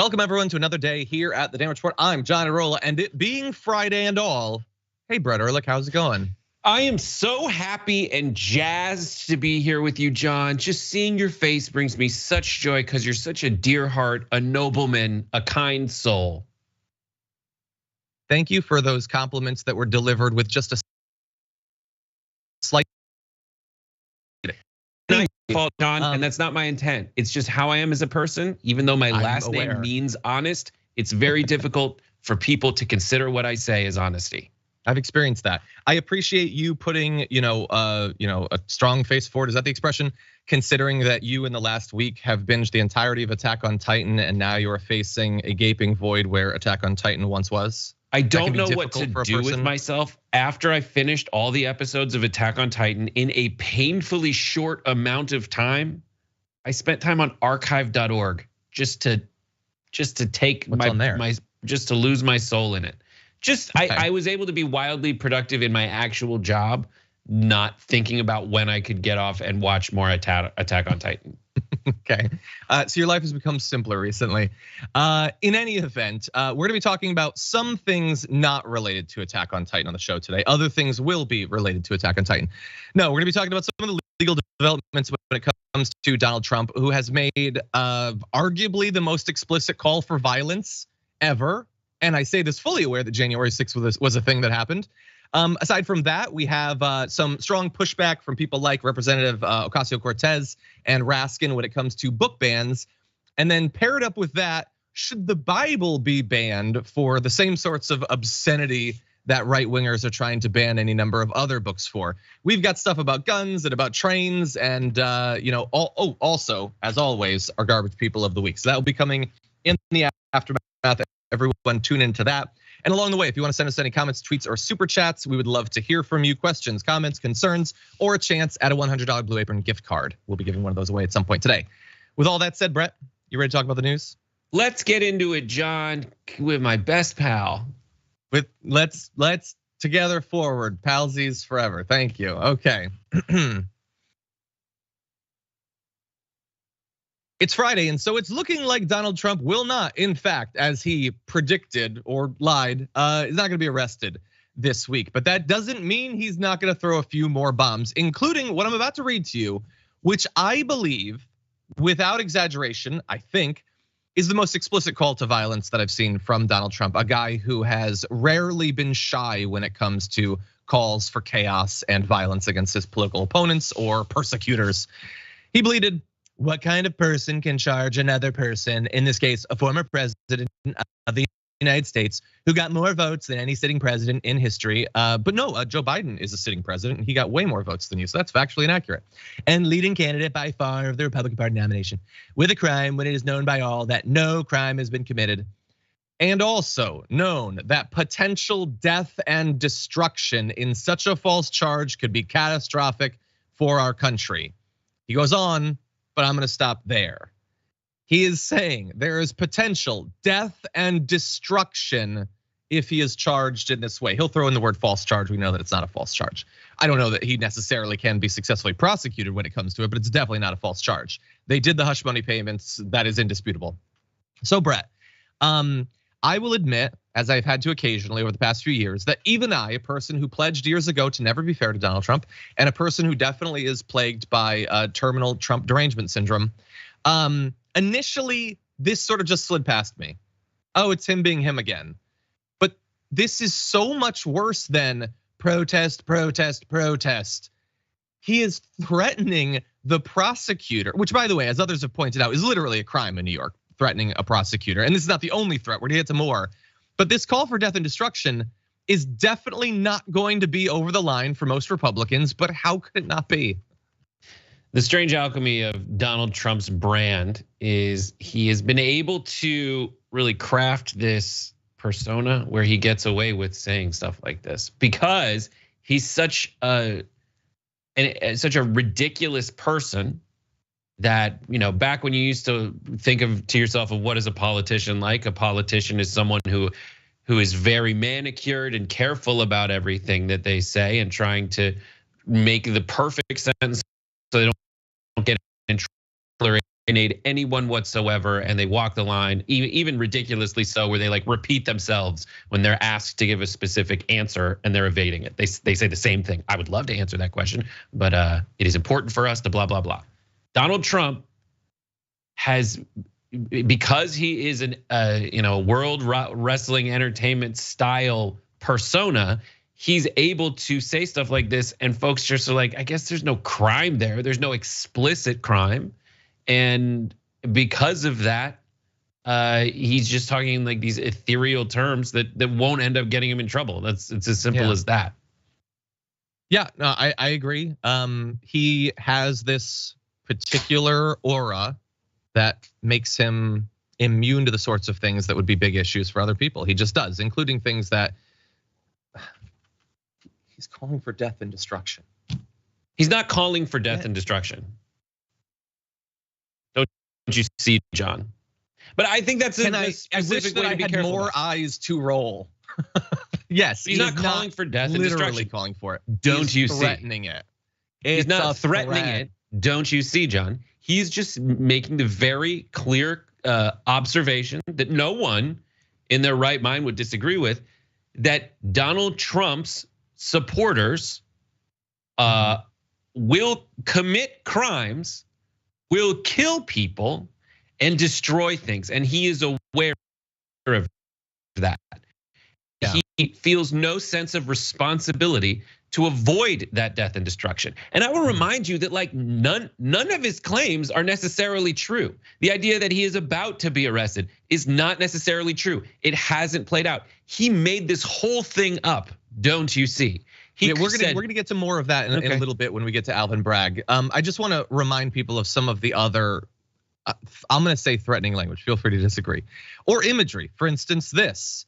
Welcome everyone to another day here at the Damage Report. I'm John Iadarola, and it being Friday and all, hey Brett Erlich, how's it going? I am so happy and jazzed to be here with you, John. Just seeing your face brings me such joy because you're such a dear heart, a nobleman, a kind soul. Thank you for those compliments that were delivered with just a slight fault, John, and that's not my intent. It's just how I am as a person. Even though my last name means honest, it's very difficult for people to consider what I say as honesty. I've experienced that. I appreciate you putting, a strong face forward. Is that the expression? Considering that you in the last week have binged the entirety of Attack on Titan, and now you are facing a gaping void where Attack on Titan once was. I don't know what to do with myself after I finished all the episodes of Attack on Titan in a painfully short amount of time. I spent time on archive.org just to take just to lose my soul in it. I was able to be wildly productive in my actual job, not thinking about when I could get off and watch more Attack on Titan. Okay, so your life has become simpler recently. In any event, we're gonna be talking about some things not related to Attack on Titan on the show today. Other things will be related to Attack on Titan. No, we're gonna be talking about some of the legal developments when it comes to Donald Trump, who has made arguably the most explicit call for violence ever. And I say this fully aware that January 6th was a thing that happened. Aside from that, we have some strong pushback from people like Representative Ocasio-Cortez and Raskin when it comes to book bans. And then paired up with that, should the Bible be banned for the same sorts of obscenity that right-wingers are trying to ban any number of other books for? We've got stuff about guns and about trains and also, as always, our garbage people of the week. So that will be coming in the aftermath. Everyone tune into that. And along the way, if you want to send us any comments, tweets, or super chats, we would love to hear from you. Questions, comments, concerns, or a chance at a $100 Blue Apron gift card. We'll be giving one of those away at some point today. With all that said, Brett, you ready to talk about the news? Let's get into it, John, with my best pal. With let's together forward, palsies forever. Thank you. Okay. It's Friday, and so it's looking like Donald Trump will not, in fact, as he predicted or lied, is not gonna be arrested this week. But that doesn't mean he's not gonna throw a few more bombs, including what I'm about to read to you, which I believe, without exaggeration, I think, is the most explicit call to violence that I've seen from Donald Trump, a guy who has rarely been shy when it comes to calls for chaos and violence against his political opponents or persecutors. He bleated, "What kind of person can charge another person, in this case, a former president of the United States, who got more votes than any sitting president in history?" But no, Joe Biden is a sitting president, and he got way more votes than you, so that's factually inaccurate. "And leading candidate by far of the Republican Party nomination, with a crime when it is known by all that no crime has been committed. And also known that potential death and destruction in such a false charge could be catastrophic for our country." He goes on, but I'm gonna stop there. He is saying there is potential death and destruction if he is charged in this way. He'll throw in the word false charge. We know that it's not a false charge. I don't know that he necessarily can be successfully prosecuted when it comes to it, but it's definitely not a false charge. They did the hush money payments, that is indisputable. So Brett, I will admit, as I've had to occasionally over the past few years, that even I, a person who pledged years ago to never be fair to Donald Trump, and a person who definitely is plagued by terminal Trump derangement syndrome, initially this sort of just slid past me. Oh, it's him being him again. But this is so much worse than protest, protest, protest. He is threatening the prosecutor, which by the way, as others have pointed out, is literally a crime in New York, threatening a prosecutor. And this is not the only threat, we're gonna get to more. But this call for death and destruction is definitely not going to be over the line for most Republicans, but how could it not be? The strange alchemy of Donald Trump's brand is he has been able to really craft this persona where he gets away with saying stuff like this because he's such a ridiculous person that, back when you used to think to yourself of what is a politician like? A politician is someone who is very manicured and careful about everything that they say and trying to make the perfect sense so they don't get in alienate anyone whatsoever, and they walk the line, even ridiculously so, where they like repeat themselves when they're asked to give a specific answer and they're evading it. They say the same thing. I would love to answer that question, but it is important for us to blah, blah, blah. Donald Trump has, because he is an world wrestling entertainment style persona, he's able to say stuff like this, and folks just are like, I guess there's no crime there. There's no explicit crime. And because of that, he's just talking like these ethereal terms that won't end up getting him in trouble. It's as simple as that. Yeah, no, I agree. He has this particular aura that makes him immune to the sorts of things that would be big issues for other people. He just does, including things that he's calling for death and destruction. He's not calling for death and destruction. Don't you see, John? But I think that's a specific way to be careful. More eyes to roll. Yes, he's not calling for death and destruction. Literally calling for it. Don't you see? Threatening it. He's not threatening it. Don't you see, John? He's just making the very clear observation that no one in their right mind would disagree with, that Donald Trump's supporters will commit crimes, will kill people, and destroy things. And he is aware of that. Yeah. He feels no sense of responsibility to avoid that death and destruction. And I will remind you that like none of his claims are necessarily true. The idea that he is about to be arrested is not necessarily true. It hasn't played out. He made this whole thing up, don't you see? We're gonna get to more of that in a little bit when we get to Alvin Bragg. I just want to remind people of some of the other, I'm gonna say threatening language, feel free to disagree, or imagery. For instance, this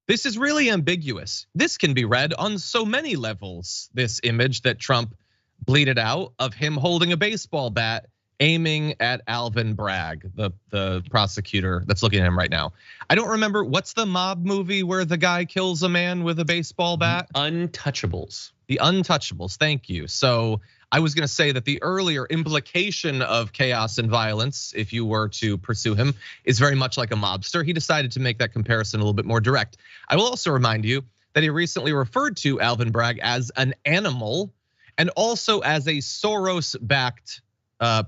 is really ambiguous. This can be read on so many levels. This image that Trump bleated out of him holding a baseball bat, aiming at Alvin Bragg, the prosecutor that's looking at him right now. I don't remember, what's the mob movie where the guy kills a man with a baseball bat? Untouchables. The Untouchables, thank you. So I was gonna say that the earlier implication of chaos and violence, if you were to pursue him, is very much like a mobster. He decided to make that comparison a little bit more direct. I will also remind you that he recently referred to Alvin Bragg as an animal and also as a Soros-backed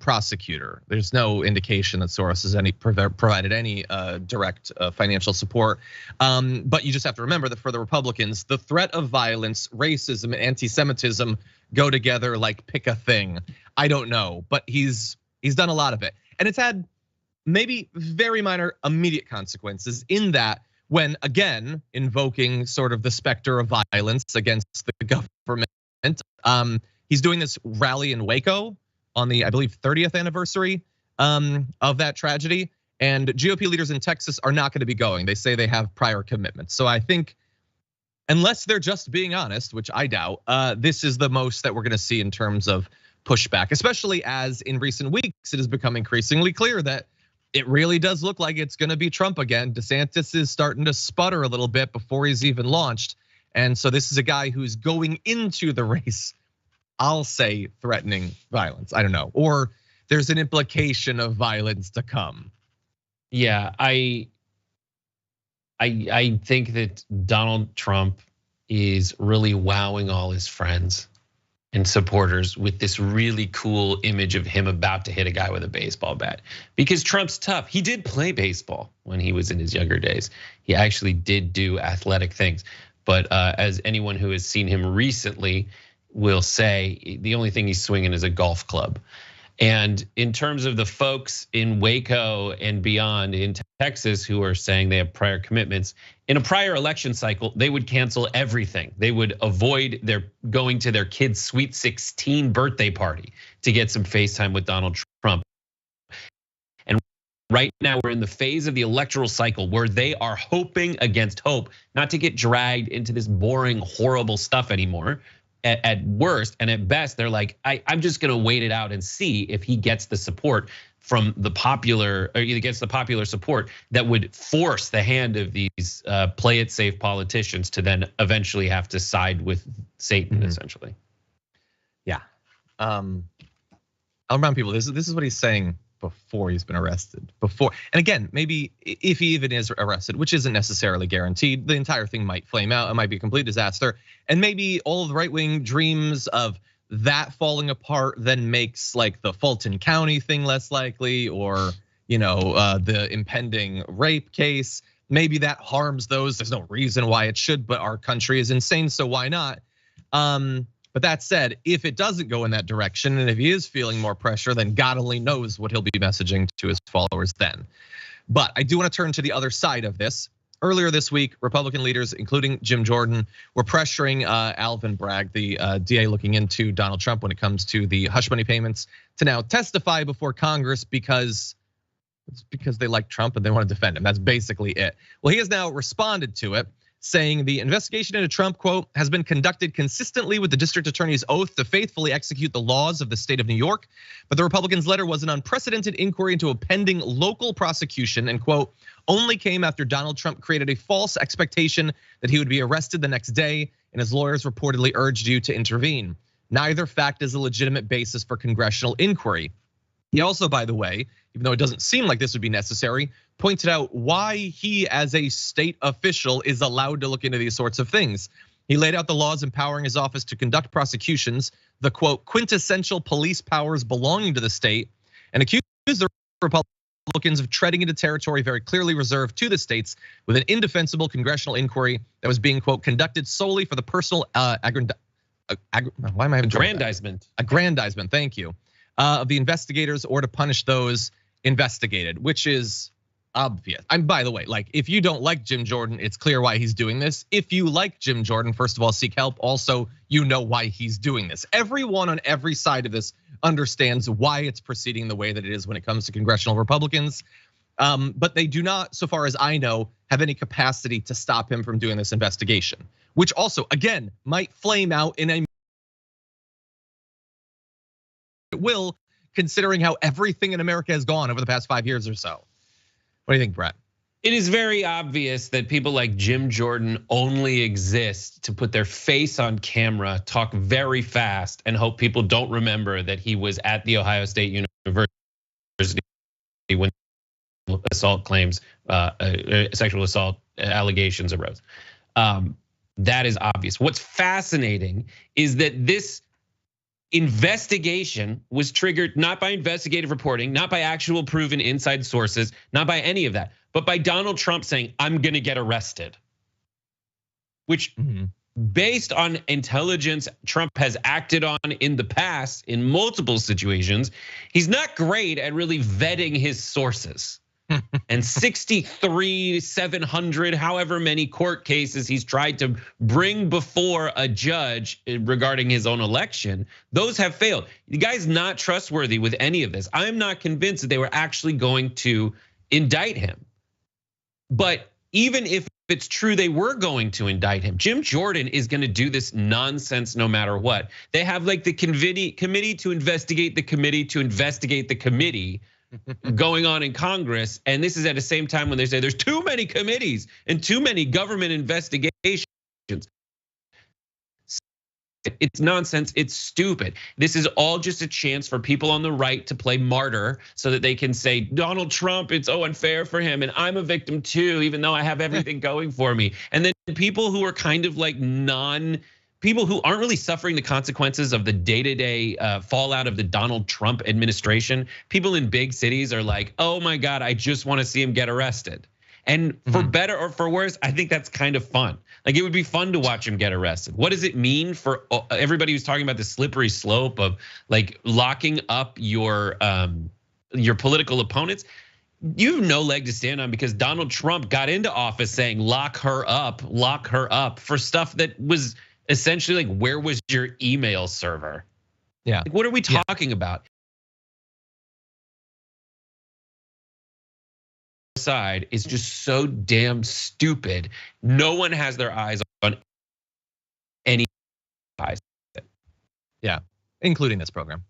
prosecutor. There's no indication that Soros has provided any direct financial support. But you just have to remember that for the Republicans, the threat of violence, racism, and anti-Semitism go together like pick a thing. I don't know, but he's done a lot of it. And it's had maybe very minor immediate consequences in that when, again, invoking sort of the specter of violence against the government, he's doing this rally in Waco on the, I believe, 30th anniversary of that tragedy. And GOP leaders in Texas are not gonna be going. They say they have prior commitments. So I think, unless they're just being honest, which I doubt, this is the most that we're gonna see in terms of pushback, especially as in recent weeks, it has become increasingly clear that it really does look like it's gonna be Trump again. DeSantis is starting to sputter a little bit before he's even launched. And so this is a guy who's going into the race, I'll say, threatening violence. I don't know, or there's an implication of violence to come. Yeah, I think that Donald Trump is really wowing all his friends and supporters with this really cool image of him about to hit a guy with a baseball bat. Because Trump's tough. He did play baseball when he was in his younger days. He actually did do athletic things. But as anyone who has seen him recently will say, the only thing he's swinging is a golf club. And in terms of the folks in Waco and beyond in Texas who are saying they have prior commitments, in a prior election cycle, they would cancel everything. They would avoid their going to their kid's Sweet 16 birthday party to get some FaceTime with Donald Trump. And right now we're in the phase of the electoral cycle where they are hoping against hope not to get dragged into this boring, horrible stuff anymore. At worst, and at best, they're like, I'm just gonna wait it out and see if he gets the support from the popular, or he gets the popular support that would force the hand of these play it safe politicians to then eventually have to side with Satan, essentially. Yeah, I'll remind people, this is what he's saying before he's been arrested. And again, maybe if he even is arrested, which isn't necessarily guaranteed, the entire thing might flame out. It might be a complete disaster. And maybe all of the right-wing dreams of that falling apart then makes like the Fulton County thing less likely, or the impending rape case. Maybe that harms those. There's no reason why it should, but our country is insane, so why not? But that said, if it doesn't go in that direction, and if he is feeling more pressure, then God only knows what he'll be messaging to his followers then. But I do want to turn to the other side of this. Earlier this week, Republican leaders, including Jim Jordan, were pressuring Alvin Bragg, the DA looking into Donald Trump when it comes to the hush money payments, to now testify before Congress because they like Trump and they want to defend him. That's basically it. Well, he has now responded to it, saying the investigation into Trump, quote, has been conducted consistently with the district attorney's oath to faithfully execute the laws of the state of New York. But the Republicans' letter was an unprecedented inquiry into a pending local prosecution and, quote, only came after Donald Trump created a false expectation that he would be arrested the next day, and his lawyers reportedly urged you to intervene. Neither fact is a legitimate basis for congressional inquiry. He also, by the way, even though it doesn't seem like this would be necessary, pointed out why he as a state official is allowed to look into these sorts of things. He laid out the laws empowering his office to conduct prosecutions, the quote, quintessential police powers belonging to the state, and accused the Republicans of treading into territory very clearly reserved to the states with an indefensible congressional inquiry that was being, quote, conducted solely for the personal aggrandizement, thank you, of the investigators or to punish those investigated, which is obvious. And by the way, like if you don't like Jim Jordan, it's clear why he's doing this. If you like Jim Jordan, first of all, seek help. Also, you know why he's doing this. Everyone on every side of this understands why it's proceeding the way that it is when it comes to congressional Republicans. But they do not, so far as I know, have any capacity to stop him from doing this investigation, which also, again, might flame out in a will, considering how everything in America has gone over the past 5 years or so. What do you think, Brett? It is very obvious that people like Jim Jordan only exist to put their face on camera, talk very fast, and hope people don't remember that he was at the Ohio State University when assault claims, sexual assault allegations arose. That is obvious. What's fascinating is that this investigation was triggered not by investigative reporting, not by actual proven inside sources, not by any of that, but by Donald Trump saying, I'm gonna get arrested. Which, based on intelligence Trump has acted on in the past in multiple situations, he's not great at really vetting his sources. And 700, however many court cases he's tried to bring before a judge regarding his own election, those have failed. The guy's not trustworthy with any of this. I'm not convinced that they were actually going to indict him. But even if it's true they were going to indict him, Jim Jordan is going to do this nonsense no matter what. They have like the committee to investigate the committee to investigate the committee going on in Congress. And this is at the same time when they say there's too many committees and too many government investigations. It's nonsense, it's stupid. This is all just a chance for people on the right to play martyr so that they can say, Donald Trump, it's unfair for him and I'm a victim too, even though I have everything going for me. And then people who are kind of like people who aren't really suffering the consequences of the day-to-day fallout of the Donald Trump administration. People in big cities are like, oh my God, I just want to see him get arrested. And for better or for worse, I think that's kind of fun. Like it would be fun to watch him get arrested. What does it mean for everybody who's talking about the slippery slope of like locking up your political opponents? You have no leg to stand on because Donald Trump got into office saying lock her up for stuff that was essentially like, where was your email server? Yeah. Like, what are we talking about? Side is just so damn stupid. No one has their eyes on any eyes. Yeah, including this program.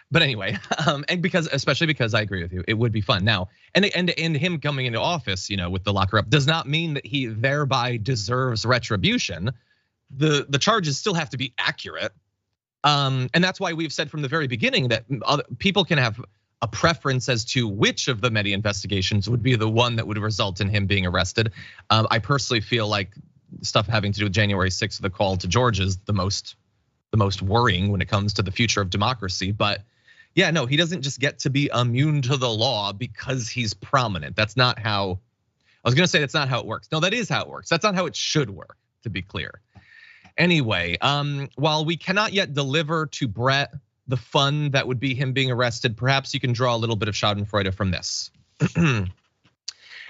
But anyway, and especially because I agree with you, it would be fun. Now, and him coming into office, with the locker up does not mean that he thereby deserves retribution. The charges still have to be accurate. And that's why we've said from the very beginning that other people can have a preference as to which of the many investigations would be the one that would result in him being arrested. I personally feel like stuff having to do with January 6th, the call to George, is the most worrying when it comes to the future of democracy. But yeah, no, he doesn't just get to be immune to the law because he's prominent. That's not how, I was gonna say that's not how it works. No, that is how it works. That's not how it should work, to be clear. Anyway, while we cannot yet deliver to Brett the fun that would be him being arrested, perhaps you can draw a little bit of schadenfreude from this.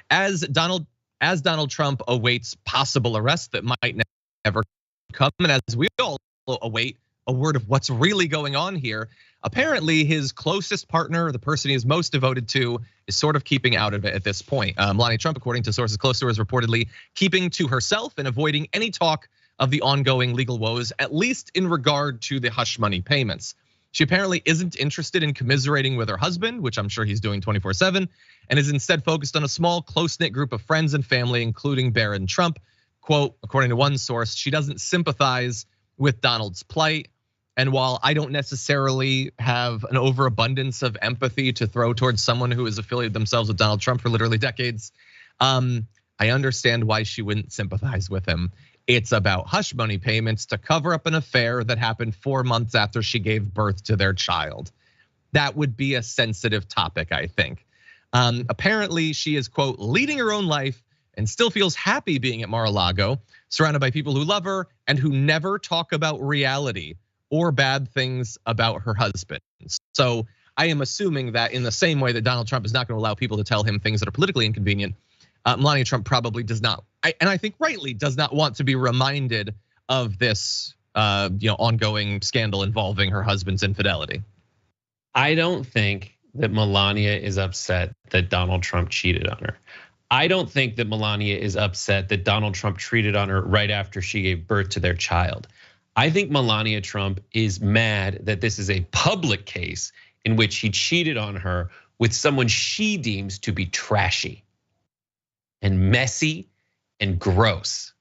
As Donald Trump awaits possible arrest that might never come, and as we all await a word of what's really going on here, apparently his closest partner, the person he is most devoted to, is sort of keeping out of it at this point. Melania Trump, according to sources close to her, is reportedly keeping to herself and avoiding any talk of the ongoing legal woes, at least in regard to the hush money payments. She apparently isn't interested in commiserating with her husband, which I'm sure he's doing 24/7, and is instead focused on a small, close-knit group of friends and family, including Barron Trump. Quote, according to one source, she doesn't sympathize with Donald's plight. And while I don't necessarily have an overabundance of empathy to throw towards someone who has affiliated themselves with Donald Trump for literally decades, I understand why she wouldn't sympathize with him. It's about hush money payments to cover up an affair that happened 4 months after she gave birth to their child. That would be a sensitive topic, I think. Apparently, she is, quote, leading her own life and still feels happy being at Mar-a-Lago, surrounded by people who love her and who never talk about reality or bad things about her husband. So I am assuming that in the same way that Donald Trump is not going to allow people to tell him things that are politically inconvenient, Melania Trump probably does not, and I think rightly does not want to be reminded of this ongoing scandal involving her husband's infidelity. I don't think that Melania is upset that Donald Trump cheated on her. I don't think that Melania is upset that Donald Trump treated on her right after she gave birth to their child. I think Melania Trump is mad that this is a public case in which he cheated on her with someone she deems to be trashy and messy and gross.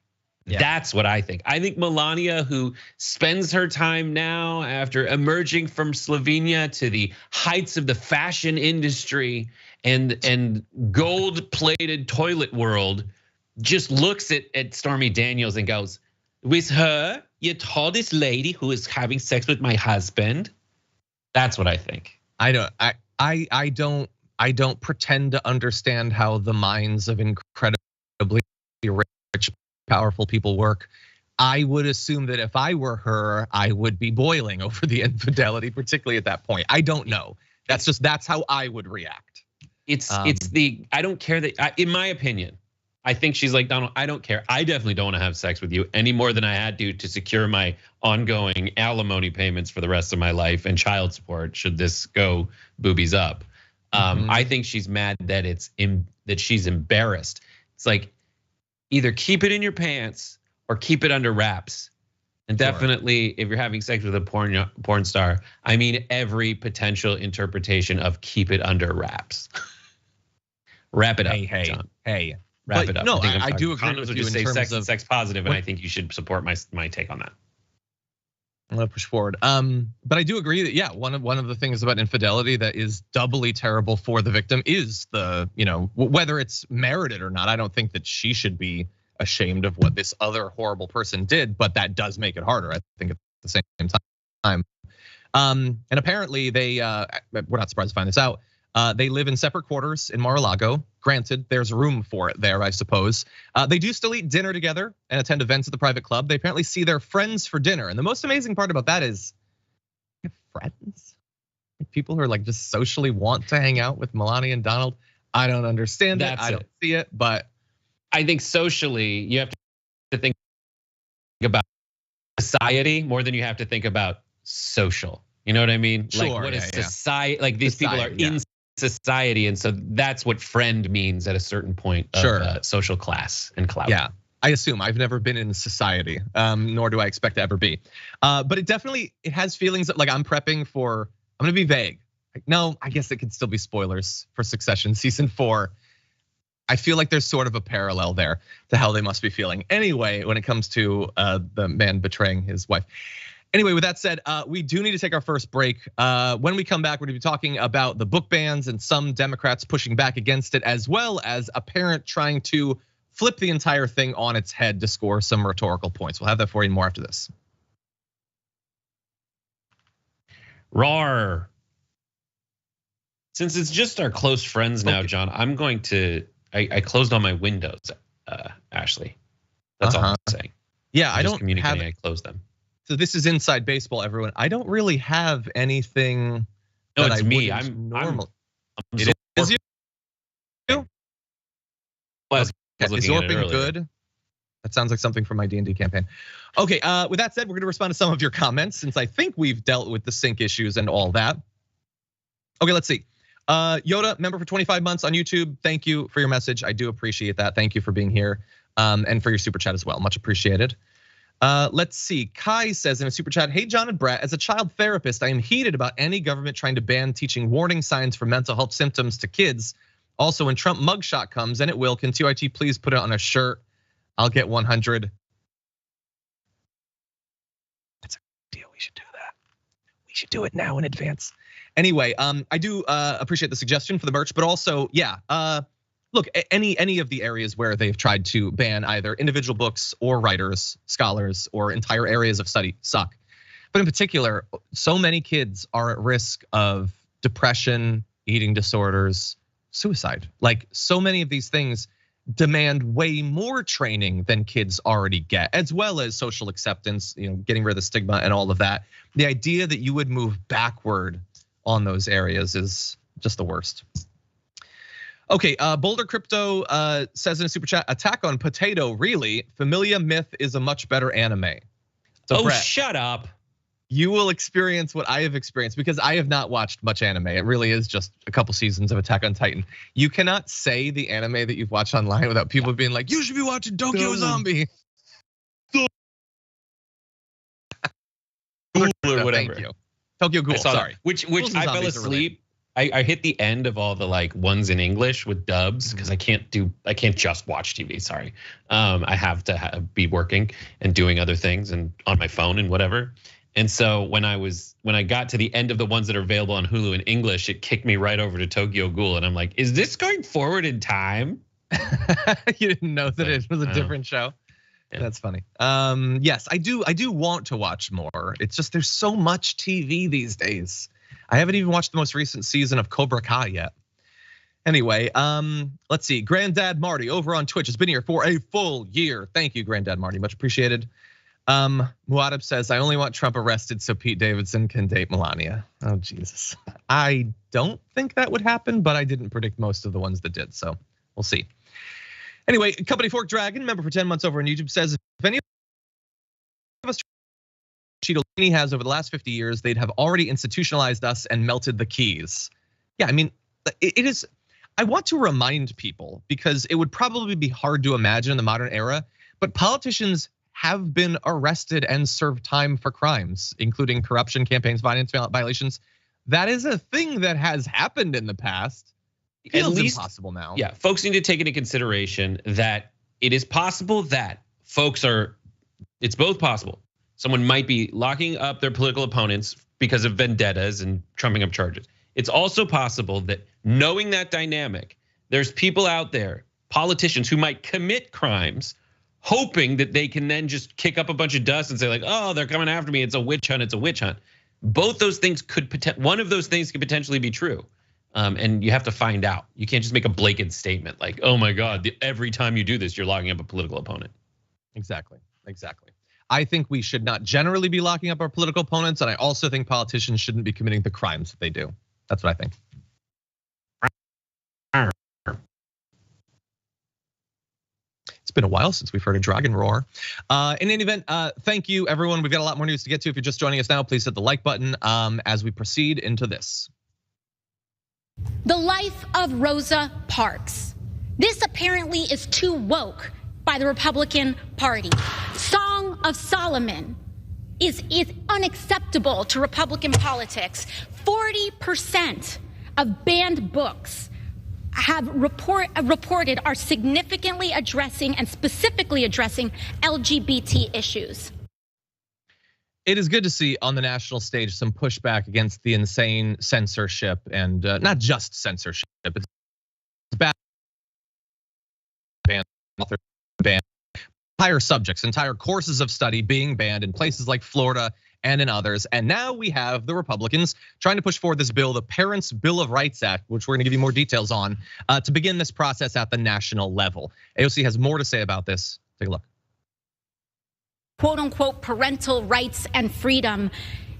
Yeah. That's what I think. I think Melania, who spends her time now after emerging from Slovenia to the heights of the fashion industry and gold-plated toilet world, just looks at Stormy Daniels and goes, with her, you told this lady who is having sex with my husband. That's what I think. I don't pretend to understand how the minds of incredibly rich, powerful people work. I would assume that if I were her, I would be boiling over the infidelity, particularly at that point. I don't know. That's how I would react. I don't care that, in my opinion, I think she's like, Donald, I don't care. I definitely don't want to have sex with you any more than I had to secure my ongoing alimony payments for the rest of my life and child support should this go boobies up. I think she's mad that that she's embarrassed. It's like, either keep it in your pants or keep it under wraps. And definitely, if you're having sex with a porn star, I mean every potential interpretation of keep it under wraps. Wrap it up, John. Hey. Wrap it up. No, I do agree with you in terms of sex positive, and I think you should support my take on that. I'm gonna push forward. But I do agree that, yeah, one of the things about infidelity that is doubly terrible for the victim is whether it's merited or not. I don't think that she should be ashamed of what this other horrible person did, but that does make it harder, I think, at the same time. And apparently we're not surprised to find this out. They live in separate quarters in Mar-a-Lago. Granted, there's room for it there, I suppose. They do still eat dinner together and attend events at the private club. They apparently see their friends for dinner. And the most amazing part about that is, they have friends? People who are like just socially want to hang out with Melania and Donald. I don't understand it. I don't see it, but I think socially you have to think about society more than you have to think about social. You know what I mean? Sure, like what is society? Like these people are in society, and so that's what friend means at a certain point of social class and clout. Yeah, I assume. I've never been in society, nor do I expect to ever be. But it has feelings that, like, I'm prepping for. I'm gonna be vague. Like, no, I guess it could still be spoilers for Succession season 4. I feel like there's sort of a parallel there to how they must be feeling. Anyway, when it comes to the man betraying his wife. Anyway, with that said, we do need to take our first break. When we come back, we're gonna be talking about the book bans and some Democrats pushing back against it, as well as a parent trying to flip the entire thing on its head to score some rhetorical points. We'll have that for you more after this. Roar. Since it's just our close friends now, John, I'm going to, I closed all my windows, Ashley. That's all I'm saying. Yeah, I don't communicating, I closed them. So this is inside baseball, everyone. I don't really have anything. No, it's me. I'm normal. It is you? Well, is Zorping good? That sounds like something from my D&D campaign. Okay, with that said, we're gonna respond to some of your comments since I think we've dealt with the sync issues and all that. Okay, let's see. Yoda, member for 25 months on YouTube. Thank you for your message. I do appreciate that. Thank you for being here and for your super chat as well. Much appreciated. Let's see. Kai says in a super chat, hey, John and Brett, as a child therapist, I am heated about any government trying to ban teaching warning signs for mental health symptoms to kids. Also, when Trump mugshot comes, and it will, can TYT please put it on a shirt? I'll get 100. That's a deal. We should do that. We should do it now in advance. Anyway, I do appreciate the suggestion for the merch, but also, yeah, look, any of the areas where they've tried to ban either individual books or writers, scholars, or entire areas of study suck. But in particular, so many kids are at risk of depression, eating disorders, suicide. Like so many of these things demand way more training than kids already get, as well as social acceptance, getting rid of the stigma and all of that. The idea that you would move backward on those areas is just the worst. Okay, Boulder Crypto says in a super chat, Attack on Potato, really? Familia Myth is a much better anime. So Brett, shut up. You will experience what I have experienced because I have not watched much anime. It really is just a couple seasons of Attack on Titan. You cannot say the anime that you've watched online without people being like, you should be watching Tokyo Zombie. Or whatever. Thank you. Tokyo Ghoul, sorry. Which I fell asleep. I hit the end of all the like ones in English with dubs because I can't just watch TV. Sorry, I have to be working and doing other things and on my phone and whatever. And so when I got to the end of the ones that are available on Hulu in English, it kicked me right over to Tokyo Ghoul, and I'm like, is this going forward in time? You didn't know that it was a different show. Yeah. That's funny. Yes, I do want to watch more. It's just there's so much TV these days. I haven't even watched the most recent season of Cobra Kai yet. Anyway, let's see. Granddad Marty over on Twitch has been here for a full year. Thank you, Granddad Marty, much appreciated. Muad'Dib says, I only want Trump arrested so Pete Davidson can date Melania. Oh, Jesus. I don't think that would happen, but I didn't predict most of the ones that did, so we'll see. Anyway, Company Fork Dragon, member for 10 months over on YouTube, says, if any of us Cheeto has over the last 50 years, they'd have already institutionalized us and melted the keys. Yeah, I mean, it is, I want to remind people because it would probably be hard to imagine in the modern era, but politicians have been arrested and served time for crimes, including corruption, campaigns, finance violations. That is a thing that has happened in the past. At least impossible now. Yeah, folks need to take into consideration that it is possible that it's both possible. Someone might be locking up their political opponents because of vendettas and trumping up charges. It's also possible that knowing that dynamic, there's people out there, politicians who might commit crimes, hoping that they can then just kick up a bunch of dust and say like, oh, they're coming after me. It's a witch hunt. It's a witch hunt. Both those things one of those things could potentially be true. And you have to find out. You can't just make a blanket statement like, oh my God, every time you do this, you're locking up a political opponent. Exactly. I think we should not generally be locking up our political opponents. And I also think politicians shouldn't be committing the crimes that they do. That's what I think. It's been a while since we've heard a dragon roar. In any event, thank you everyone. We've got a lot more news to get to. If you're just joining us now, please hit the like button as we proceed into this. The life of Rosa Parks. This apparently is too woke by the Republican Party. Song of Solomon is unacceptable to Republican politics. 40% of banned books have reported are significantly addressing and specifically addressing LGBT issues. It is good to see on the national stage some pushback against the insane censorship, and not just censorship. It's bad. Ban entire subjects, entire courses of study being banned in places like Florida and in others. And now we have the Republicans trying to push forward this bill, the Parents' Bill of Rights Act, which we're gonna give you more details on, to begin this process at the national level. AOC has more to say about this. Take a look. Quote unquote parental rights and freedom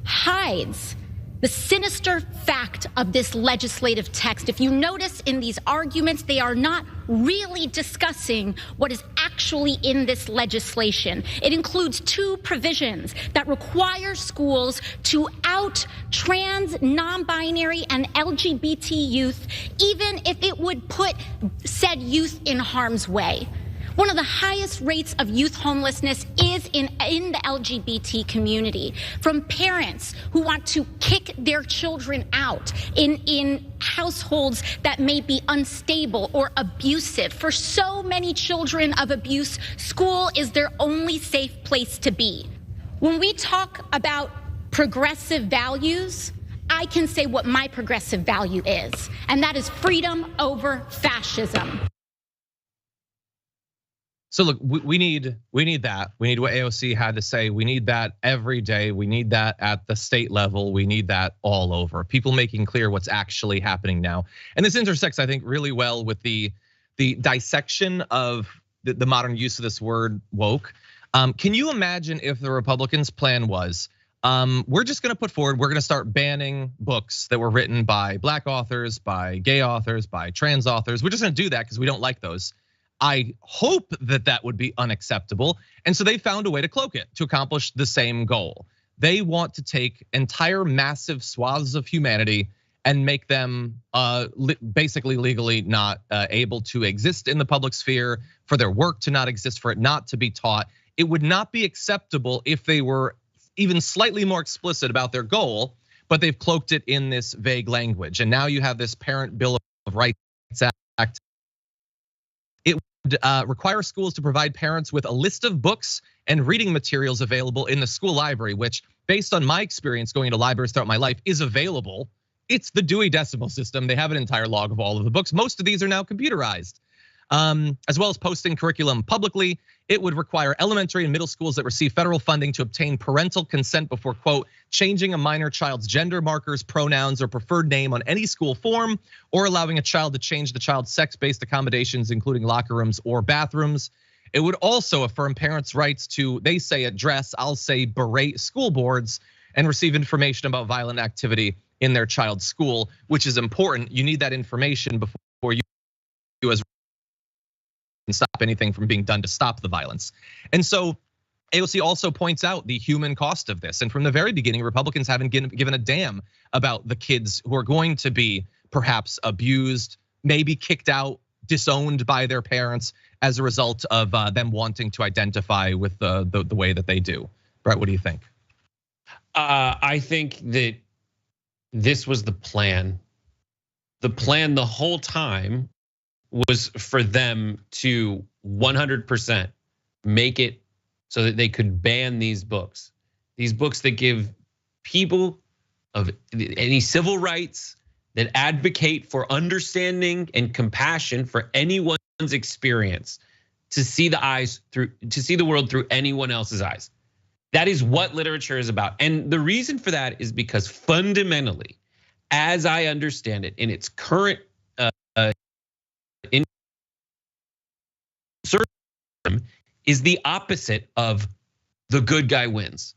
hides the sinister fact of this legislative text. If you notice in these arguments, they are not really discussing what is actually in this legislation. It includes 2 provisions that require schools to out trans, non-binary, and LGBT youth, even if it would put said youth in harm's way. One of the highest rates of youth homelessness is in the LGBT community, from parents who want to kick their children out in households that may be unstable or abusive. For so many children of abuse, school is their only safe place to be. When we talk about progressive values, I can say what my progressive value is, and that is freedom over fascism. So look, we need that. We need what AOC had to say. We need that every day. We need that at the state level. We need that all over. People making clear what's actually happening now. And this intersects, I think, really well with the dissection of the modern use of this word woke. Can you imagine if the Republicans' plan was, we're just gonna put forward, we're gonna start banning books that were written by Black authors, by gay authors, by trans authors. We're just gonna do that because we don't like those. I hope that would be unacceptable. And so they found a way to cloak it to accomplish the same goal. They want to take entire massive swaths of humanity and make them basically legally not able to exist in the public sphere, for their work to not exist, for it not to be taught. It would not be acceptable if they were even slightly more explicit about their goal, but they've cloaked it in this vague language. And now you have this Parent Bill of Rights Act. It would require schools to provide parents with a list of books and reading materials available in the school library, which, based on my experience going to libraries throughout my life, is available. It's the Dewey Decimal System. They have an entire log of all of the books. Most of these are now computerized. As well as posting curriculum publicly. It would require elementary and middle schools that receive federal funding to obtain parental consent before, quote, changing a minor child's gender markers, pronouns, or preferred name on any school form, or allowing a child to change the child's sex-based accommodations, including locker rooms or bathrooms. It would also affirm parents' rights to, they say address, I'll say berate school boards and receive information about violent activity in their child's school, which is important. You need that information before you as and stop anything from being done to stop the violence. And so AOC also points out the human cost of this. And from the very beginning, Republicans haven't given a damn about the kids who are going to be perhaps abused, maybe kicked out, disowned by their parents as a result of them wanting to identify with the way that they do. Brett, what do you think? I think that this was the plan. The plan the whole time was for them to 100% make it so that they could ban these books that give people of any civil rights, that advocate for understanding and compassion for anyone's experience, to see the world through anyone else's eyes. That is what literature is about. And the reason for that is because fundamentally, as I understand it, in its current is the opposite of the good guy wins.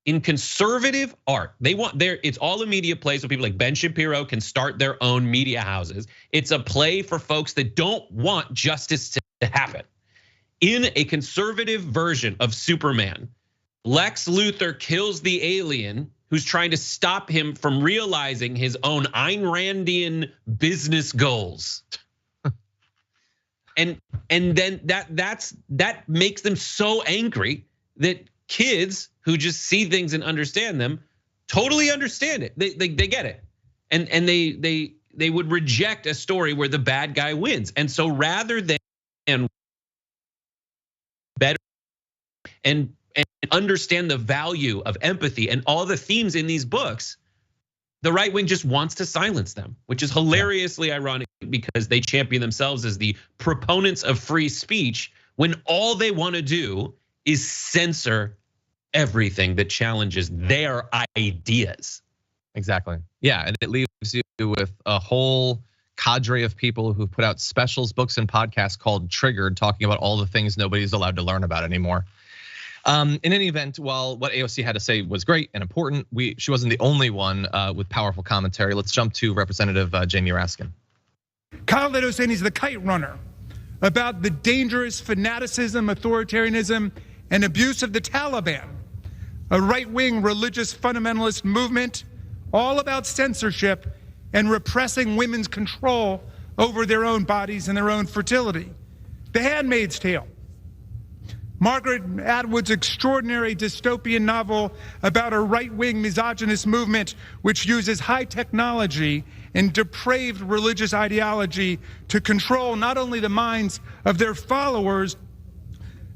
In conservative art, it's all a media play, so people like Ben Shapiro can start their own media houses. It's a play for folks that don't want justice to happen. In a conservative version of Superman, Lex Luthor kills the alien who's trying to stop him from realizing his own Ayn Randian business goals. And then that makes them so angry that kids who just see things and understand them totally understand it. They get it, and they would reject a story where the bad guy wins. And so rather than better and and understand the value of empathy and all the themes in these books, the right wing just wants to silence them, which is hilariously ironic because they champion themselves as the proponents of free speech when all they want to do is censor everything that challenges their ideas. Exactly. Yeah, and it leaves you with a whole cadre of people who put out specials, books, and podcasts called Triggered, talking about all the things nobody's allowed to learn about anymore. In any event, while what AOC had to say was great and important, she wasn't the only one with powerful commentary. Let's jump to Representative Jamie Raskin. Kyle Lito saying he's the kite runner about the dangerous fanaticism, authoritarianism, and abuse of the Taliban, a right-wing religious fundamentalist movement all about censorship and repressing women's control over their own bodies and their own fertility. The Handmaid's Tale, Margaret Atwood's extraordinary dystopian novel about a right-wing misogynist movement which uses high technology and depraved religious ideology to control not only the minds of their followers,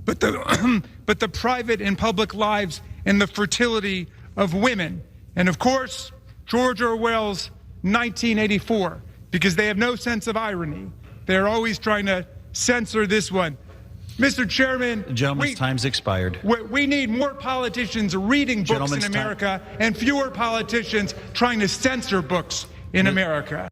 but the private and public lives and the fertility of women. And of course, George Orwell's 1984, because they have no sense of irony. They're always trying to censor this one. Mr. Chairman, gentleman's time's expired. We need more politicians reading books in America and fewer politicians trying to censor books in America.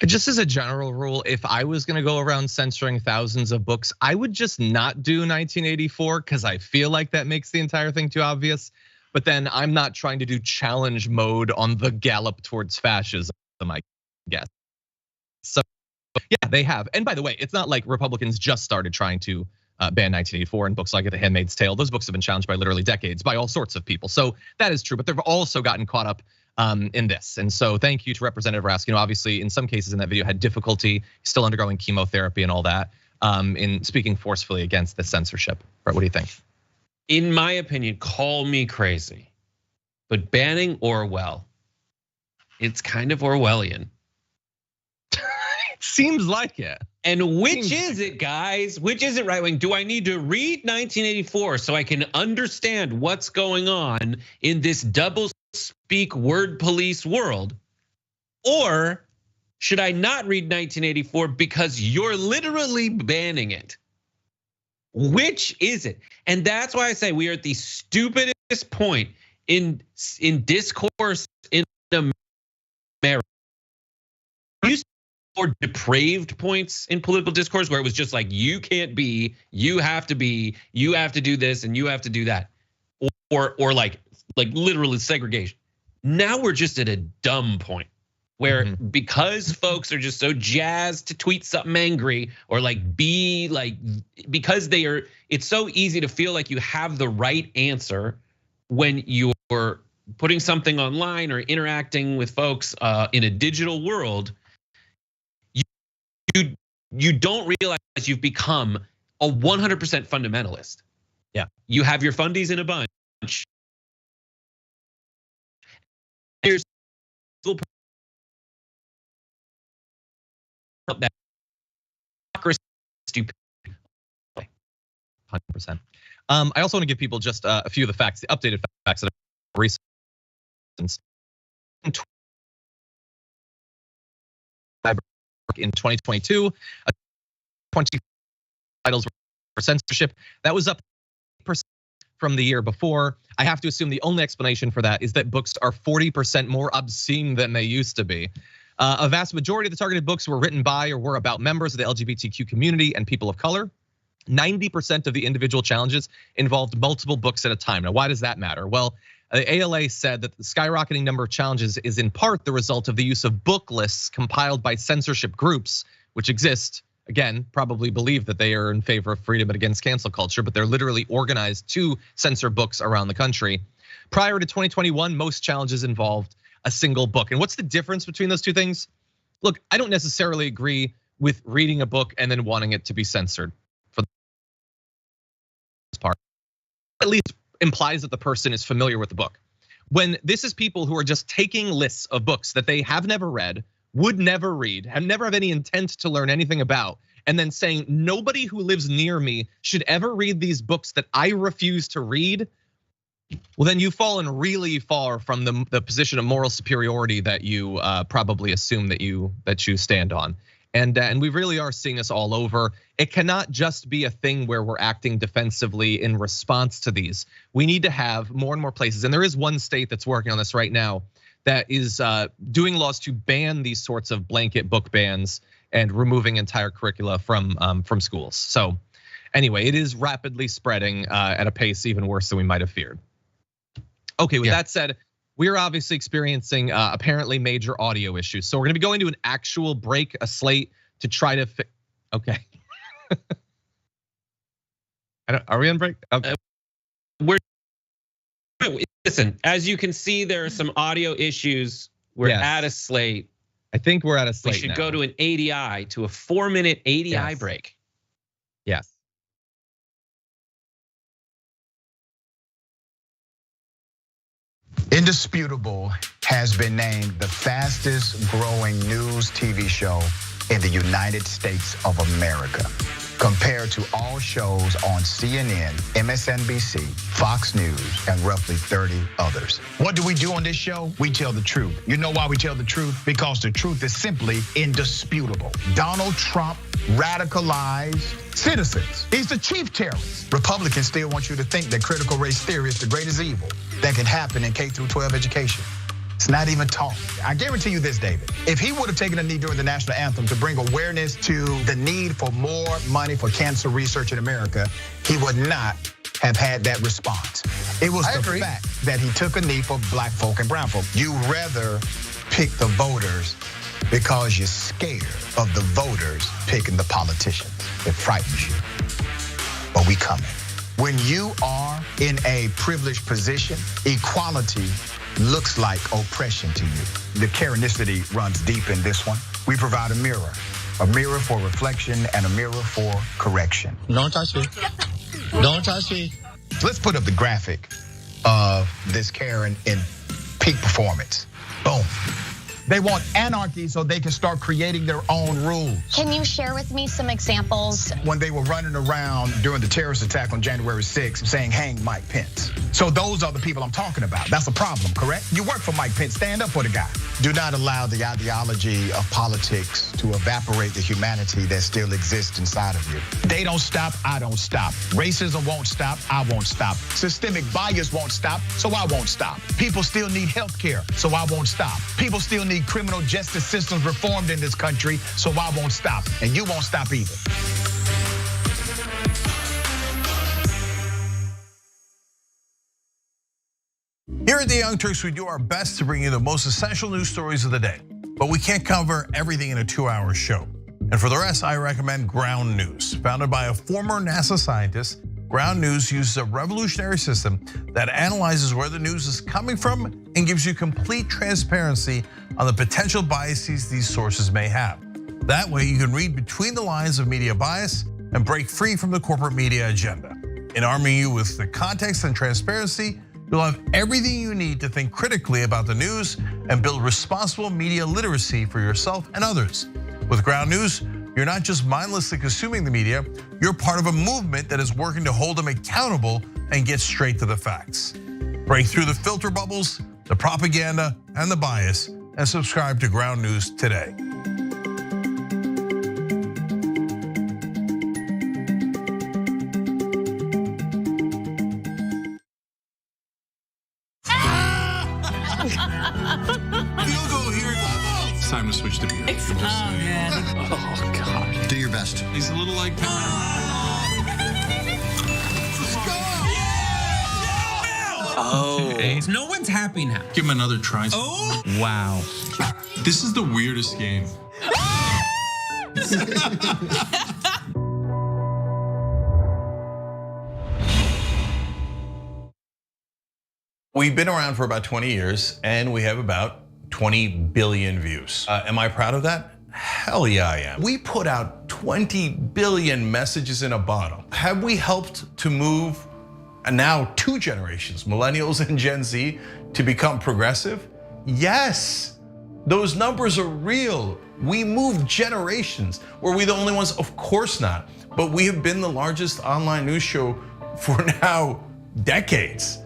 Just as a general rule, if I was gonna go around censoring thousands of books, I would just not do 1984 because I feel like that makes the entire thing too obvious. But then I'm not trying to do challenge mode on the gallop towards fascism, I guess. So yeah, they have. And by the way, it's not like Republicans just started trying to ban 1984 and books like The Handmaid's Tale. Those books have been challenged by literally decades by all sorts of people. So that is true, but they've also gotten caught up in this. And so thank you to Representative Raskin. Obviously, in some cases in that video had difficulty, still undergoing chemotherapy and all that, in speaking forcefully against the censorship. Brett, what do you think? In my opinion, call me crazy, but banning Orwell, it's kind of Orwellian. Seems like it. And which is it, guys? Which is it, right wing? Do I need to read 1984 so I can understand what's going on in this double speak word police world? Or should I not read 1984 because you're literally banning it? Which is it? And that's why I say we are at the stupidest point in discourse in America. Or depraved points in political discourse where it was just like, you can't be, you have to be, you have to do this and you have to do that. Or like literally segregation. Now we're just at a dumb point where because folks are just so jazzed to tweet something angry or because it's so easy to feel like you have the right answer when you're putting something online or interacting with folks in a digital world. You don't realize you've become a 100% fundamentalist. Yeah. You have your fundies in a bunch. There's that stupid. 100%. I also want to give people just a few of the facts, the updated facts that are recent. In 2022, 20 titles for censorship. That was up from the year before. I have to assume the only explanation for that is that books are 40% more obscene than they used to be. A vast majority of the targeted books were written by or were about members of the LGBTQ community and people of color. 90% of the individual challenges involved multiple books at a time. Now, why does that matter? Well, the ALA said that the skyrocketing number of challenges is in part the result of the use of book lists compiled by censorship groups, which exist, again, probably believe that they are in favor of freedom and against cancel culture, but they're literally organized to censor books around the country. Prior to 2021, most challenges involved a single book. And what's the difference between those two things? Look, I don't necessarily agree with reading a book and then wanting it to be censored for this part. At least implies that the person is familiar with the book. When this is people who are just taking lists of books that they have never read, would never read, have never have any intent to learn anything about, and then saying nobody who lives near me should ever read these books that I refuse to read, well, then you've fallen really far from the position of moral superiority that you probably assume that you stand on. And we really are seeing this all over. It cannot just be a thing where we're acting defensively in response to these. We need to have more and more places, and there is one state that's working on this right now that is doing laws to ban these sorts of blanket book bans and removing entire curricula from schools. So anyway, it is rapidly spreading at a pace even worse than we might have feared. Okay, with that said, we're obviously experiencing apparently major audio issues. So we're gonna be going to an actual break, a slate to try to fix. Okay. Are we on break? Okay. Listen, as you can see, there are some audio issues. We're at a slate. I think we're at a slate. We should go to an ADI, to a 4-minute ADI break. Yes. Indisputable has been named the fastest growing news TV show in the United States of America, compared to all shows on CNN, MSNBC, Fox News, and roughly 30 others. What do we do on this show? We tell the truth. You know why we tell the truth? Because the truth is simply indisputable. Donald Trump radicalized citizens. He's the chief terrorist. Republicans still want you to think that critical race theory is the greatest evil that can happen in K through 12 education. It's not even taught. I guarantee you this, David. If he would have taken a knee during the national anthem to bring awareness to the need for more money for cancer research in America, he would not have had that response. It was the fact that he took a knee for black folk and brown folk. You rather pick the voters because you're scared of the voters picking the politicians. It frightens you. But we coming. When you are in a privileged position, equality looks like oppression to you. The Karenicity runs deep in this one. We provide a mirror for reflection and a mirror for correction. Don't touch me. Don't touch me. Let's put up the graphic of this Karen in peak performance. Boom. They want anarchy so they can start creating their own rules. Can you share with me some examples? When they were running around during the terrorist attack on January 6th saying, hang Mike Pence. So those are the people I'm talking about. That's a problem, correct? You work for Mike Pence, stand up for the guy. Do not allow the ideology of politics to evaporate the humanity that still exists inside of you. They don't stop, I don't stop. Racism won't stop, I won't stop. Systemic bias won't stop, so I won't stop. People still need health care, so I won't stop. People still need criminal justice systems reformed in this country, so I won't stop. And you won't stop either. Here at the Young Turks, we do our best to bring you the most essential news stories of the day, but we can't cover everything in a 2-hour show. And for the rest, I recommend Ground News. Founded by a former NASA scientist, Ground News uses a revolutionary system that analyzes where the news is coming from and gives you complete transparency on the potential biases these sources may have. That way, you can read between the lines of media bias and break free from the corporate media agenda. In arming you with the context and transparency, you'll have everything you need to think critically about the news and build responsible media literacy for yourself and others. With Ground News, you're not just mindlessly consuming the media, you're part of a movement that is working to hold them accountable and get straight to the facts. Break through the filter bubbles, the propaganda, and the bias, and subscribe to Ground News today. Time to switch to beer. Oh, man. Oh, God. Do your best. He's a little like... Let's go! Oh. Okay. No one's happy now. Give him another try. Oh! Wow. This is the weirdest game. We've been around for about 20 years and we have about 20 billion views. Am I proud of that? Hell yeah, I am. We put out 20 billion messages in a bottle. Have we helped to move now 2 generations, millennials and Gen Z, to become progressive? Yes. Those numbers are real. We moved generations. Were we the only ones? Of course not. But we have been the largest online news show for now decades.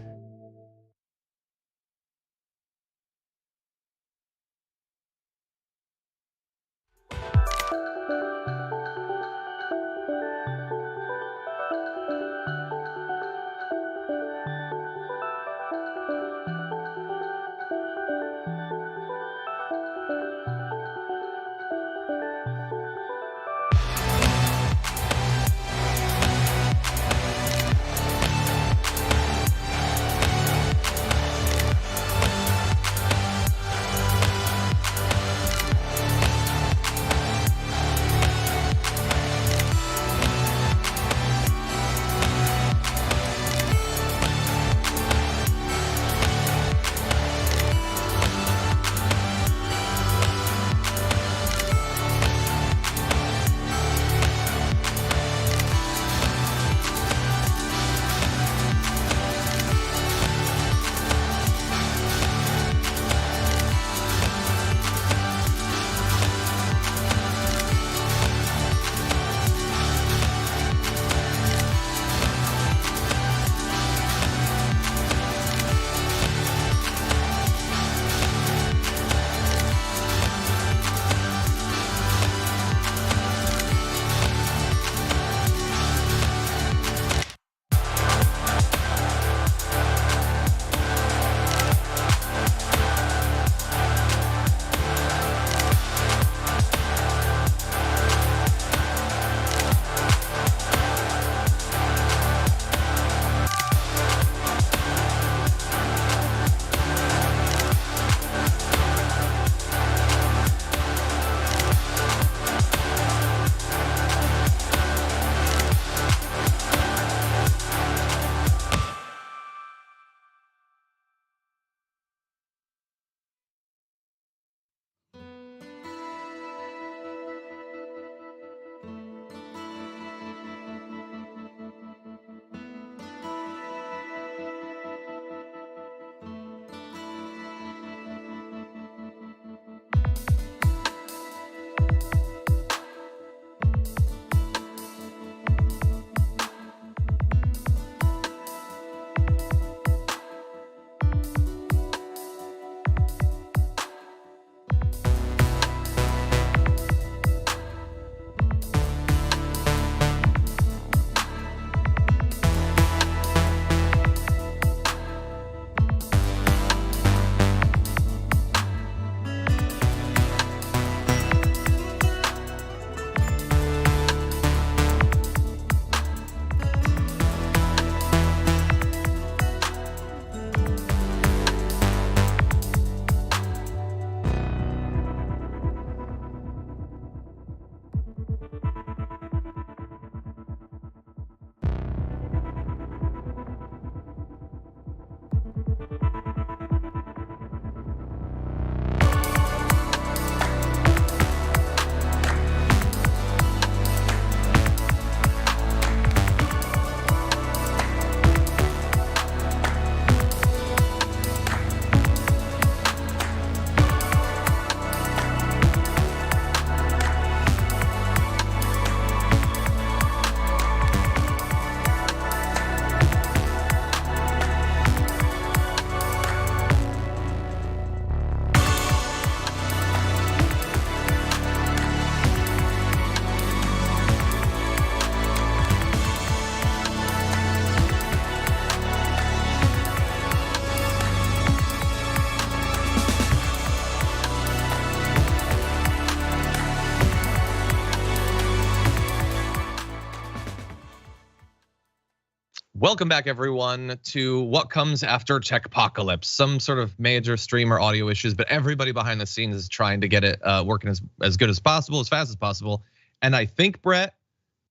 Welcome back, everyone, to what comes after Techpocalypse. Some sort of major stream or audio issues, but everybody behind the scenes is trying to get it working as good as possible, as fast as possible. And I think, Brett,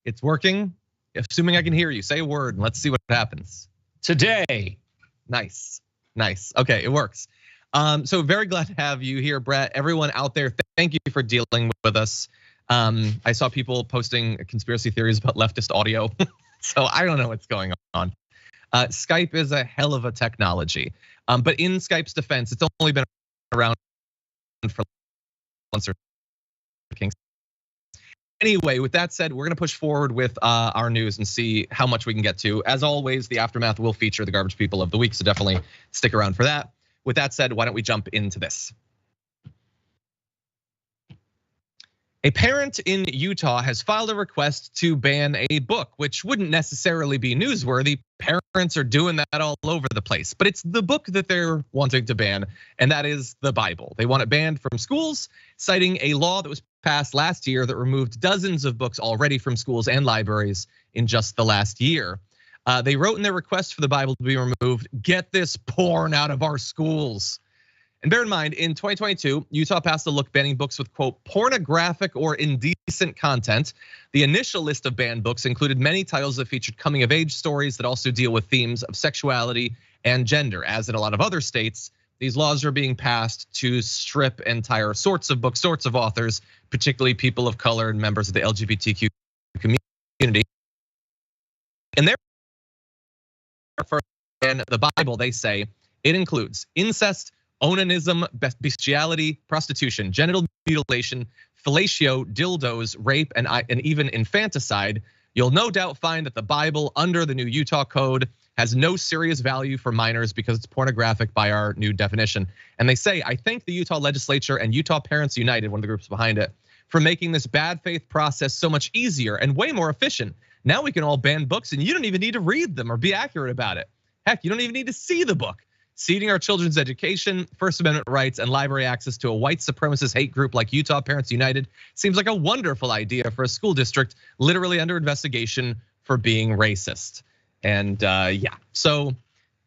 it's working. Assuming I can hear you, say a word and let's see what happens. Today. Nice. Okay, it works. So very glad to have you here, Brett. Everyone out there, thank you for dealing with us. I saw people posting conspiracy theories about leftist audio. So I don't know what's going on. Skype is a hell of a technology. But in Skype's defense, it's only been around for King. Anyway, with that said, we're gonna push forward with our news and see how much we can get to. As always, the aftermath will feature the garbage people of the week, so definitely stick around for that. With that said, why don't we jump into this? A parent in Utah has filed a request to ban a book, which wouldn't necessarily be newsworthy. Parents are doing that all over the place, but it's the book that they're wanting to ban, and that is the Bible. They want it banned from schools, citing a law that was passed last year that removed dozens of books already from schools and libraries in just the last year. They wrote in their request for the Bible to be removed, "Get this porn out of our schools." And bear in mind, in 2022, Utah passed a law banning books with, quote, pornographic or indecent content. The initial list of banned books included many titles that featured coming of age stories that also deal with themes of sexuality and gender. As in a lot of other states, these laws are being passed to strip entire sorts of books, sorts of authors, particularly people of color and members of the LGBTQ community. And therefore, in the Bible, they say it includes incest, onanism, bestiality, prostitution, genital mutilation, fellatio, dildos, rape, and even infanticide. You'll no doubt find that the Bible, under the new Utah code, has no serious value for minors because it's pornographic by our new definition. And they say, I thank the Utah legislature and Utah Parents United, one of the groups behind it, for making this bad faith process so much easier and way more efficient. Now we can all ban books and you don't even need to read them or be accurate about it. Heck, you don't even need to see the book. Ceding our children's education, First Amendment rights, and library access to a white supremacist hate group like Utah Parents United seems like a wonderful idea for a school district literally under investigation for being racist. And yeah, so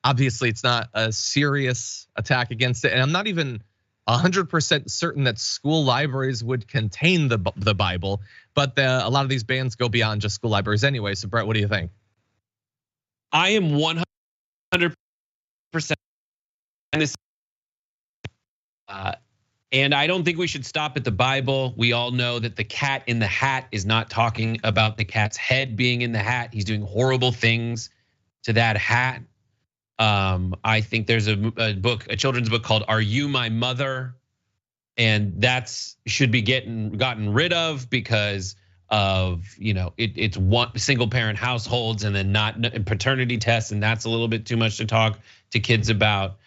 obviously it's not a serious attack against it. And I'm not even 100% certain that school libraries would contain the Bible, but a lot of these bans go beyond just school libraries anyway. So Brett, what do you think? I am 100% and I don't think we should stop at the Bible. We all know that the cat in the hat is not talking about the cat's head being in the hat. He's doing horrible things to that hat. I think there's a children's book called "Are You My Mother?" and that's should be gotten rid of because of it's one single parent households and then not paternity tests, and that's a little bit too much to talk to kids about.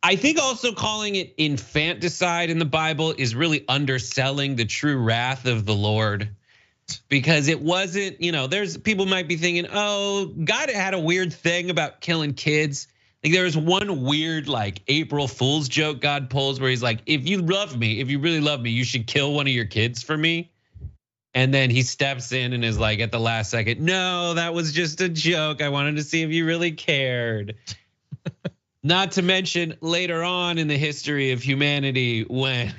I think also calling it infanticide in the Bible is really underselling the true wrath of the Lord, because it wasn't, there's people might be thinking, oh, God had a weird thing about killing kids. Like there was one weird like April Fool's joke God pulls where he's like, if you really love me, you should kill one of your kids for me. And then he steps in and is like at the last second, no, that was just a joke. I wanted to see if you really cared. Not to mention later on in the history of humanity when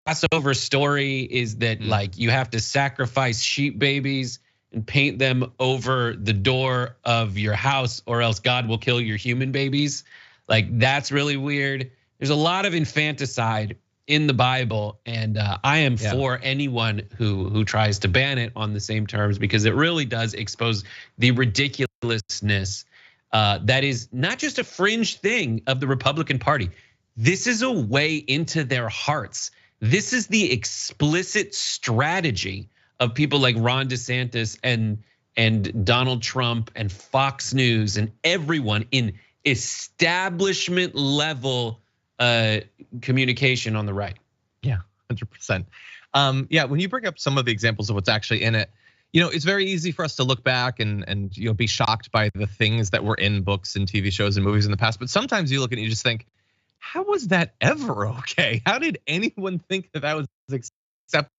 Passover story is that like you have to sacrifice sheep babies and paint them over the door of your house or else God will kill your human babies. Like that's really weird. There's a lot of infanticide in the Bible, and I am for anyone who tries to ban it on the same terms, because it really does expose the ridiculousness that is not just a fringe thing of the Republican Party. This is a way into their hearts. This is the explicit strategy of people like Ron DeSantis and Donald Trump and Fox News and everyone in establishment level communication on the right. Yeah, 100%. Yeah, when you bring up some of the examples of what's actually in it, it's very easy for us to look back and be shocked by the things that were in books and TV shows and movies in the past. But sometimes you look at it and you just think, how was that ever okay? How did anyone think that was acceptable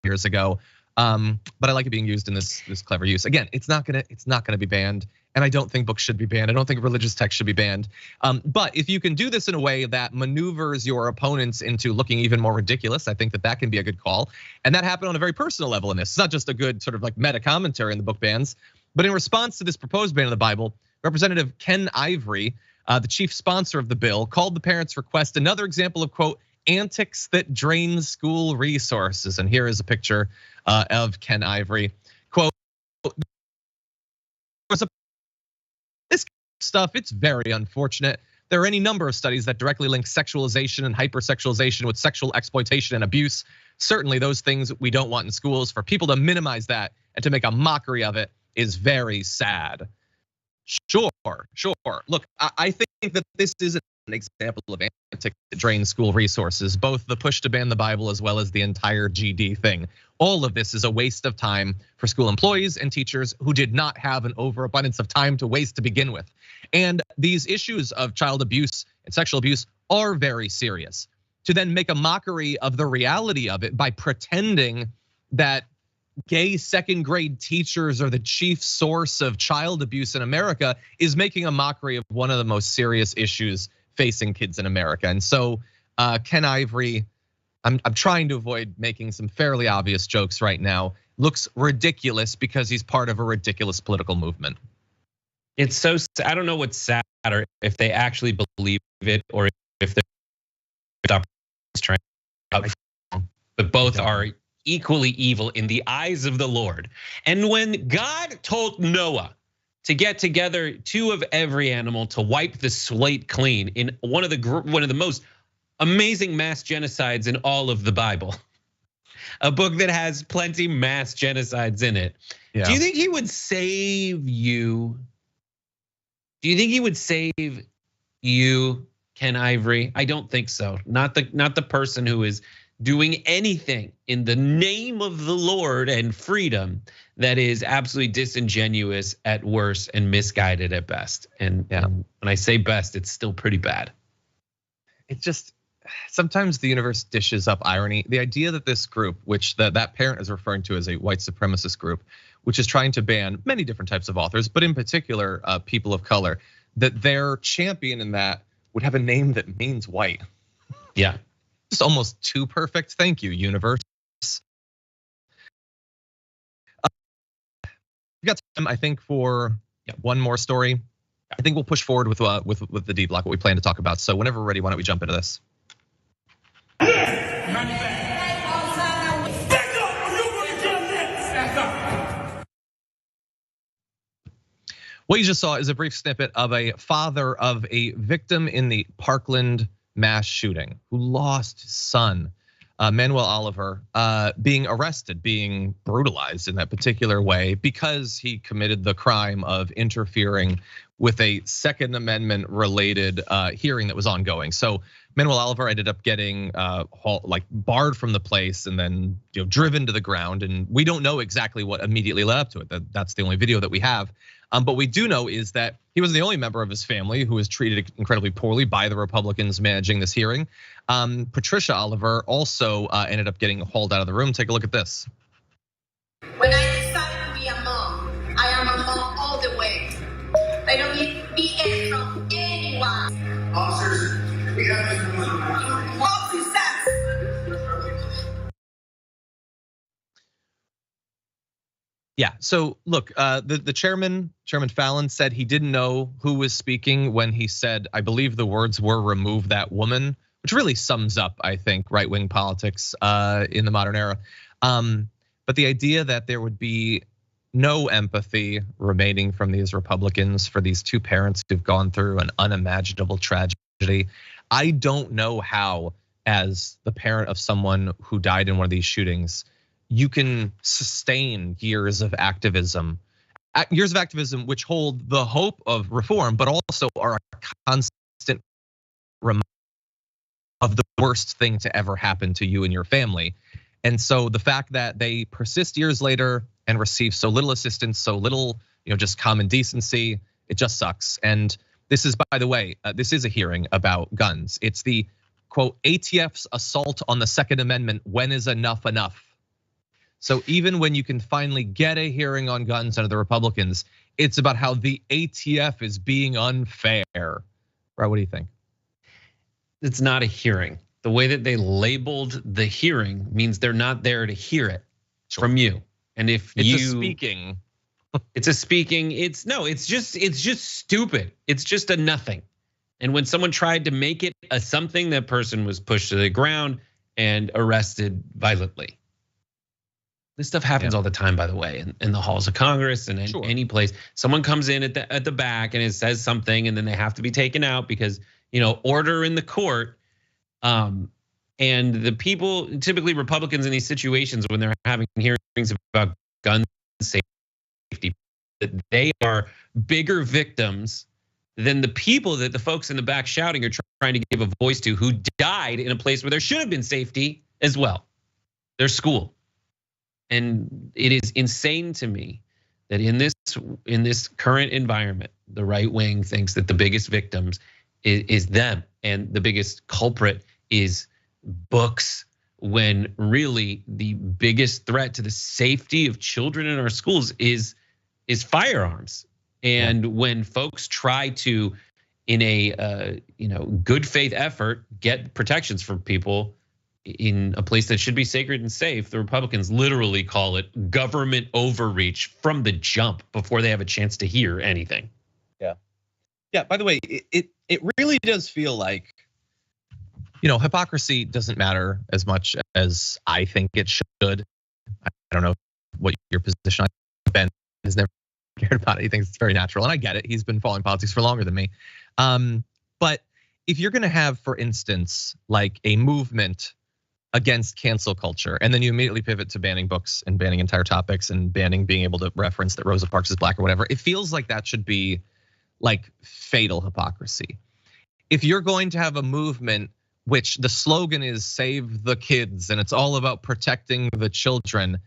years ago? But I like it being used in this clever use. Again, it's not gonna be banned, and I don't think books should be banned. I don't think religious text should be banned. But if you can do this in a way that maneuvers your opponents into looking even more ridiculous, I think that can be a good call. And that happened on a very personal level in this. It's not just a good sort of like meta commentary in the book bans, but in response to this proposed ban of the Bible, Representative Ken Ivory, the chief sponsor of the bill, called the parents' request another example of, quote, antics that drain school resources. And here is a picture of Ken Ivory. Quote, this stuff, it's very unfortunate. There are any number of studies that directly link sexualization and hypersexualization with sexual exploitation and abuse. Certainly those things we don't want in schools. For people to minimize that and to make a mockery of it is very sad. Sure. Look, I think that this is an example of antics that drain school resources, both the push to ban the Bible as well as the entire GD thing. All of this is a waste of time for school employees and teachers who did not have an overabundance of time to waste to begin with. And these issues of child abuse and sexual abuse are very serious. To then make a mockery of the reality of it by pretending that gay second grade teachers are the chief source of child abuse in America is making a mockery of one of the most serious issues facing kids in America. And so Ken Ivory, I'm trying to avoid making some fairly obvious jokes right now, looks ridiculous because he's part of a ridiculous political movement. It's so, I don't know what's sadder, if they actually believe it or if they're trying, but both are equally evil in the eyes of the Lord. And when God told Noah to get together 2 of every animal to wipe the slate clean in one of the most amazing mass genocides in all of the Bible, a book that has plenty mass genocides in it. Yeah. Do you think he would save you? Do you think he would save you, Ken Ivory? I don't think so. Not the person who is doing anything in the name of the Lord and freedom that is absolutely disingenuous at worst and misguided at best. And when I say best, it's still pretty bad. It just, sometimes the universe dishes up irony. The idea that this group, which that parent is referring to as a white supremacist group, which is trying to ban many different types of authors, but in particular people of color, that their champion in that would have a name that means white. Yeah. Just almost too perfect. Thank you, universe. We got time, I think, for one more story. I think we'll push forward with the D block, what we plan to talk about. So whenever we're ready, why don't we jump into this? What you just saw is a brief snippet of a father of a victim in the Parkland mass shooting who lost his son, Manuel Oliver, being arrested, being brutalized in that particular way because he committed the crime of interfering with a Second Amendment related hearing that was ongoing. So Manuel Oliver ended up getting barred from the place and then driven to the ground. And we don't know exactly what immediately led up to it. That's the only video that we have. But we do know is that he was the only member of his family who was treated incredibly poorly by the Republicans managing this hearing. Patricia Oliver also ended up getting hauled out of the room. Take a look at this. When I decided to be a mom, I am a mom all the way. I don't need BS from anyone. Officers, we have this woman. Yeah, so look, the Chairman Fallon said he didn't know who was speaking when he said, I believe the words were "remove that woman," which really sums up, I think, right-wing politics in the modern era. But the idea that there would be no empathy remaining from these Republicans for these 2 parents who've gone through an unimaginable tragedy. I don't know how, as the parent of someone who died in one of these shootings, you can sustain years of activism which hold the hope of reform, but also are a constant reminder of the worst thing to ever happen to you and your family. And so the fact that they persist years later and receive so little assistance, so little, just common decency, it just sucks. And this is, by the way, this is a hearing about guns. It's the quote, ATF's assault on the Second Amendment. When is enough enough? So even when you can finally get a hearing on guns under the Republicans, it's about how the ATF is being unfair. Right, what do you think? It's not a hearing. The way that they labeled the hearing means they're not there to hear it from you. And if it's a speaking. It's a speaking, it's just stupid. It's just a nothing. And when someone tried to make it a something, that person was pushed to the ground and arrested violently. This stuff happens all the time, by the way, in the halls of Congress and in any place. Someone comes in at the back and it says something, and then they have to be taken out because order in the court. And the people, typically Republicans in these situations, when they're having hearings about gun safety, that they are bigger victims than the people that the folks in the back shouting are trying to give a voice to, who died in a place where there should have been safety as well, their school. And it is insane to me that in this current environment, the right wing thinks that the biggest victims is them, and the biggest culprit is books, when really the biggest threat to the safety of children in our schools is firearms. And when folks try to, in a good faith effort, get protections for people in a place that should be sacred and safe, the Republicans literally call it government overreach from the jump before they have a chance to hear anything. Yeah. By the way, it really does feel like, hypocrisy doesn't matter as much as I think it should. I don't know what your position on Ben has never cared about it. He thinks it's very natural, and I get it. He's been following politics for longer than me. But if you're going to have, for instance, like a movement against cancel culture, and then you immediately pivot to banning books and banning entire topics and banning being able to reference that Rosa Parks is black or whatever, it feels like that should be like fatal hypocrisy. If you're going to have a movement which the slogan is save the kids, and it's all about protecting the children,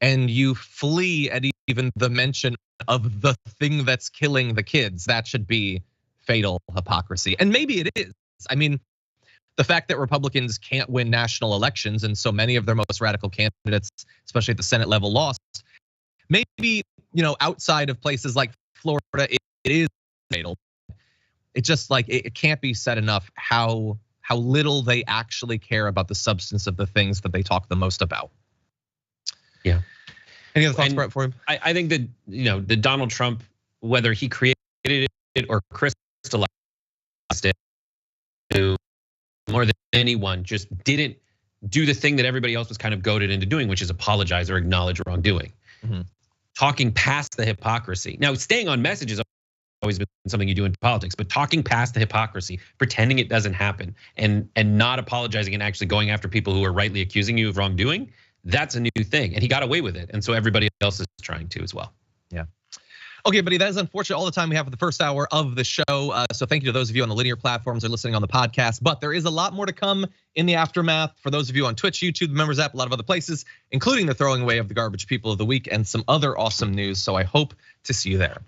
and you flee at even the mention of the thing that's killing the kids, that should be fatal hypocrisy. And maybe it is. I mean, the fact that Republicans can't win national elections, and so many of their most radical candidates, especially at the Senate level, lost. Maybe, outside of places like Florida, it is fatal. It's just like, it can't be said enough how little they actually care about the substance of the things that they talk the most about. Yeah. Any other thoughts, Brett, for him? I think that, the Donald Trump, whether he created it or crystallized it, more than anyone, just didn't do the thing that everybody else was kind of goaded into doing, which is apologize or acknowledge wrongdoing. Talking past the hypocrisy. Now, staying on message has always been something you do in politics, but talking past the hypocrisy, pretending it doesn't happen, and not apologizing and actually going after people who are rightly accusing you of wrongdoing, that's a new thing. And he got away with it. And so everybody else is trying to as well. Yeah. Okay, buddy, that is unfortunate all the time we have for the first hour of the show. So thank you to those of you on the linear platforms or listening on the podcast. But there is a lot more to come in the aftermath for those of you on Twitch, YouTube, the members app, a lot of other places, including the throwing away of the garbage people of the week and some other awesome news. So I hope to see you there.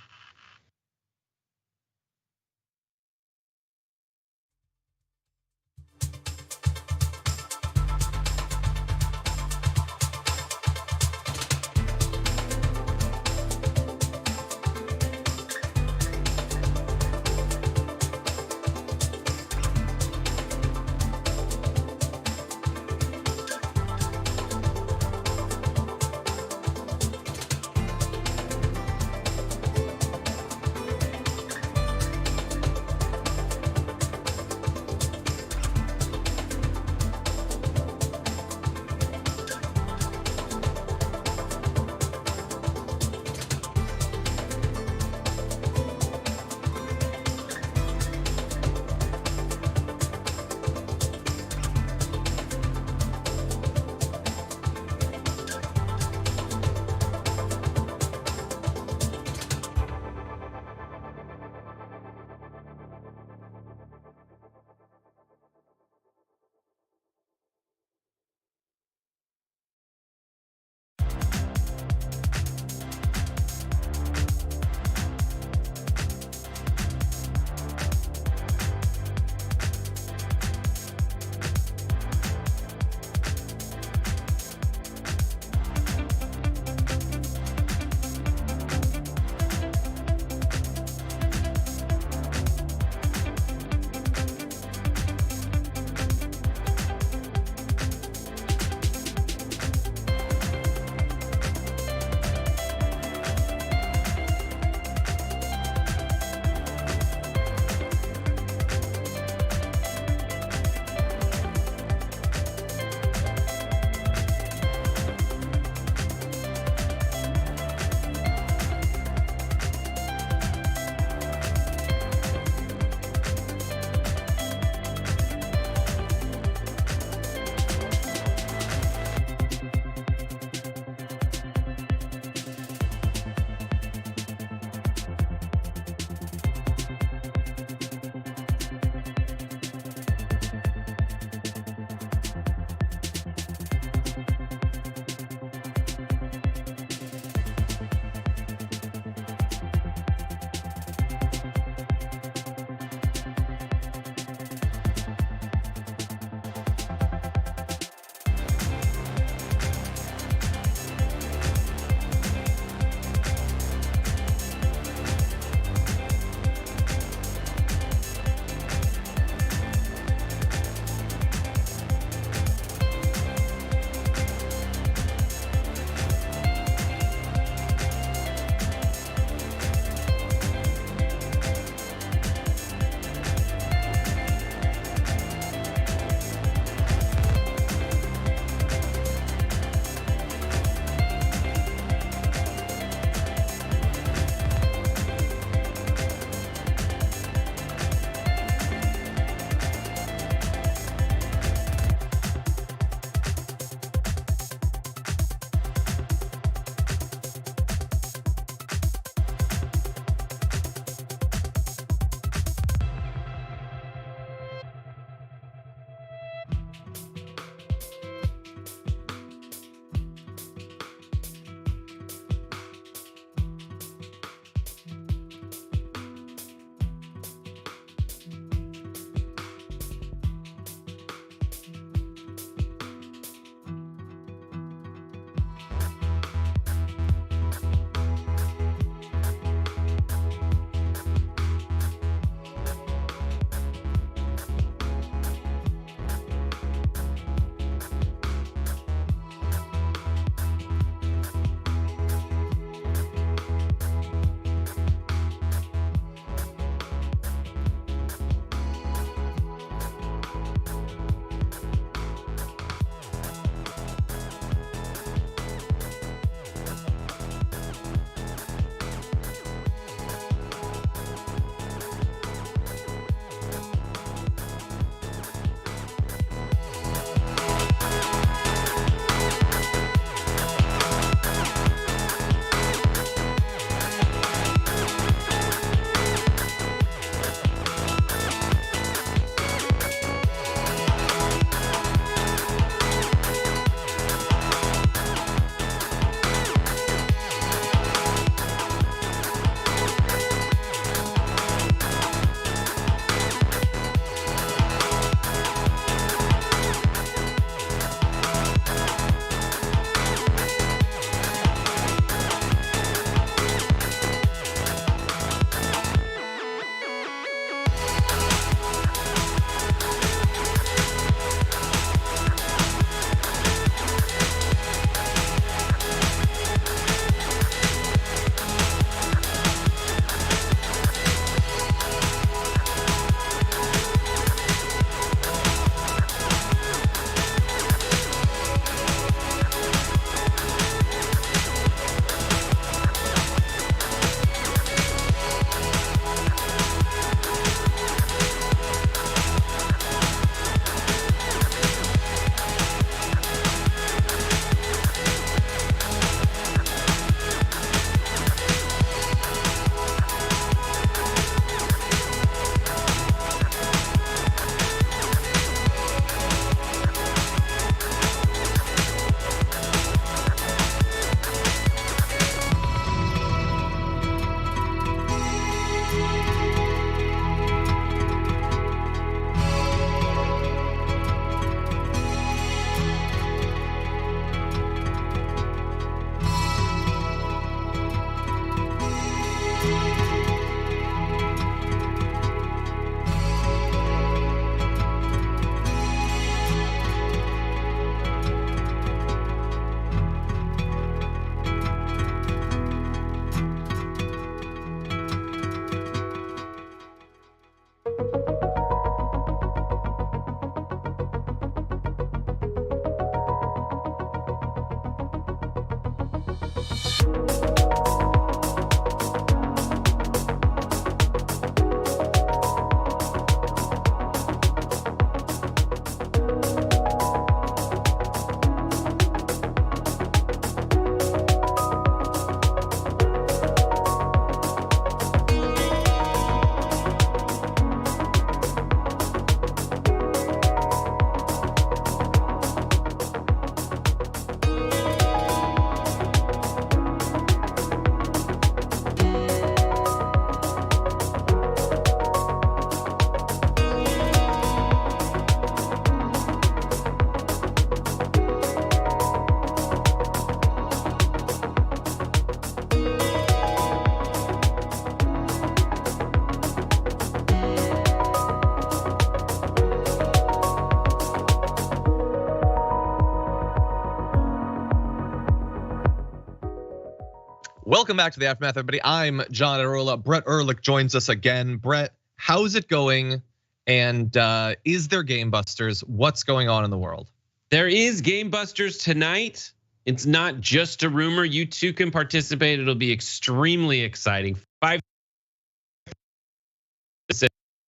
Welcome back to the Aftermath, everybody. I'm John Iadarola. Brett Erlich joins us again. Brett, how's it going? And is there Game Busters? What's going on in the world? There is Game Busters tonight. It's not just a rumor. You too can participate. It'll be extremely exciting.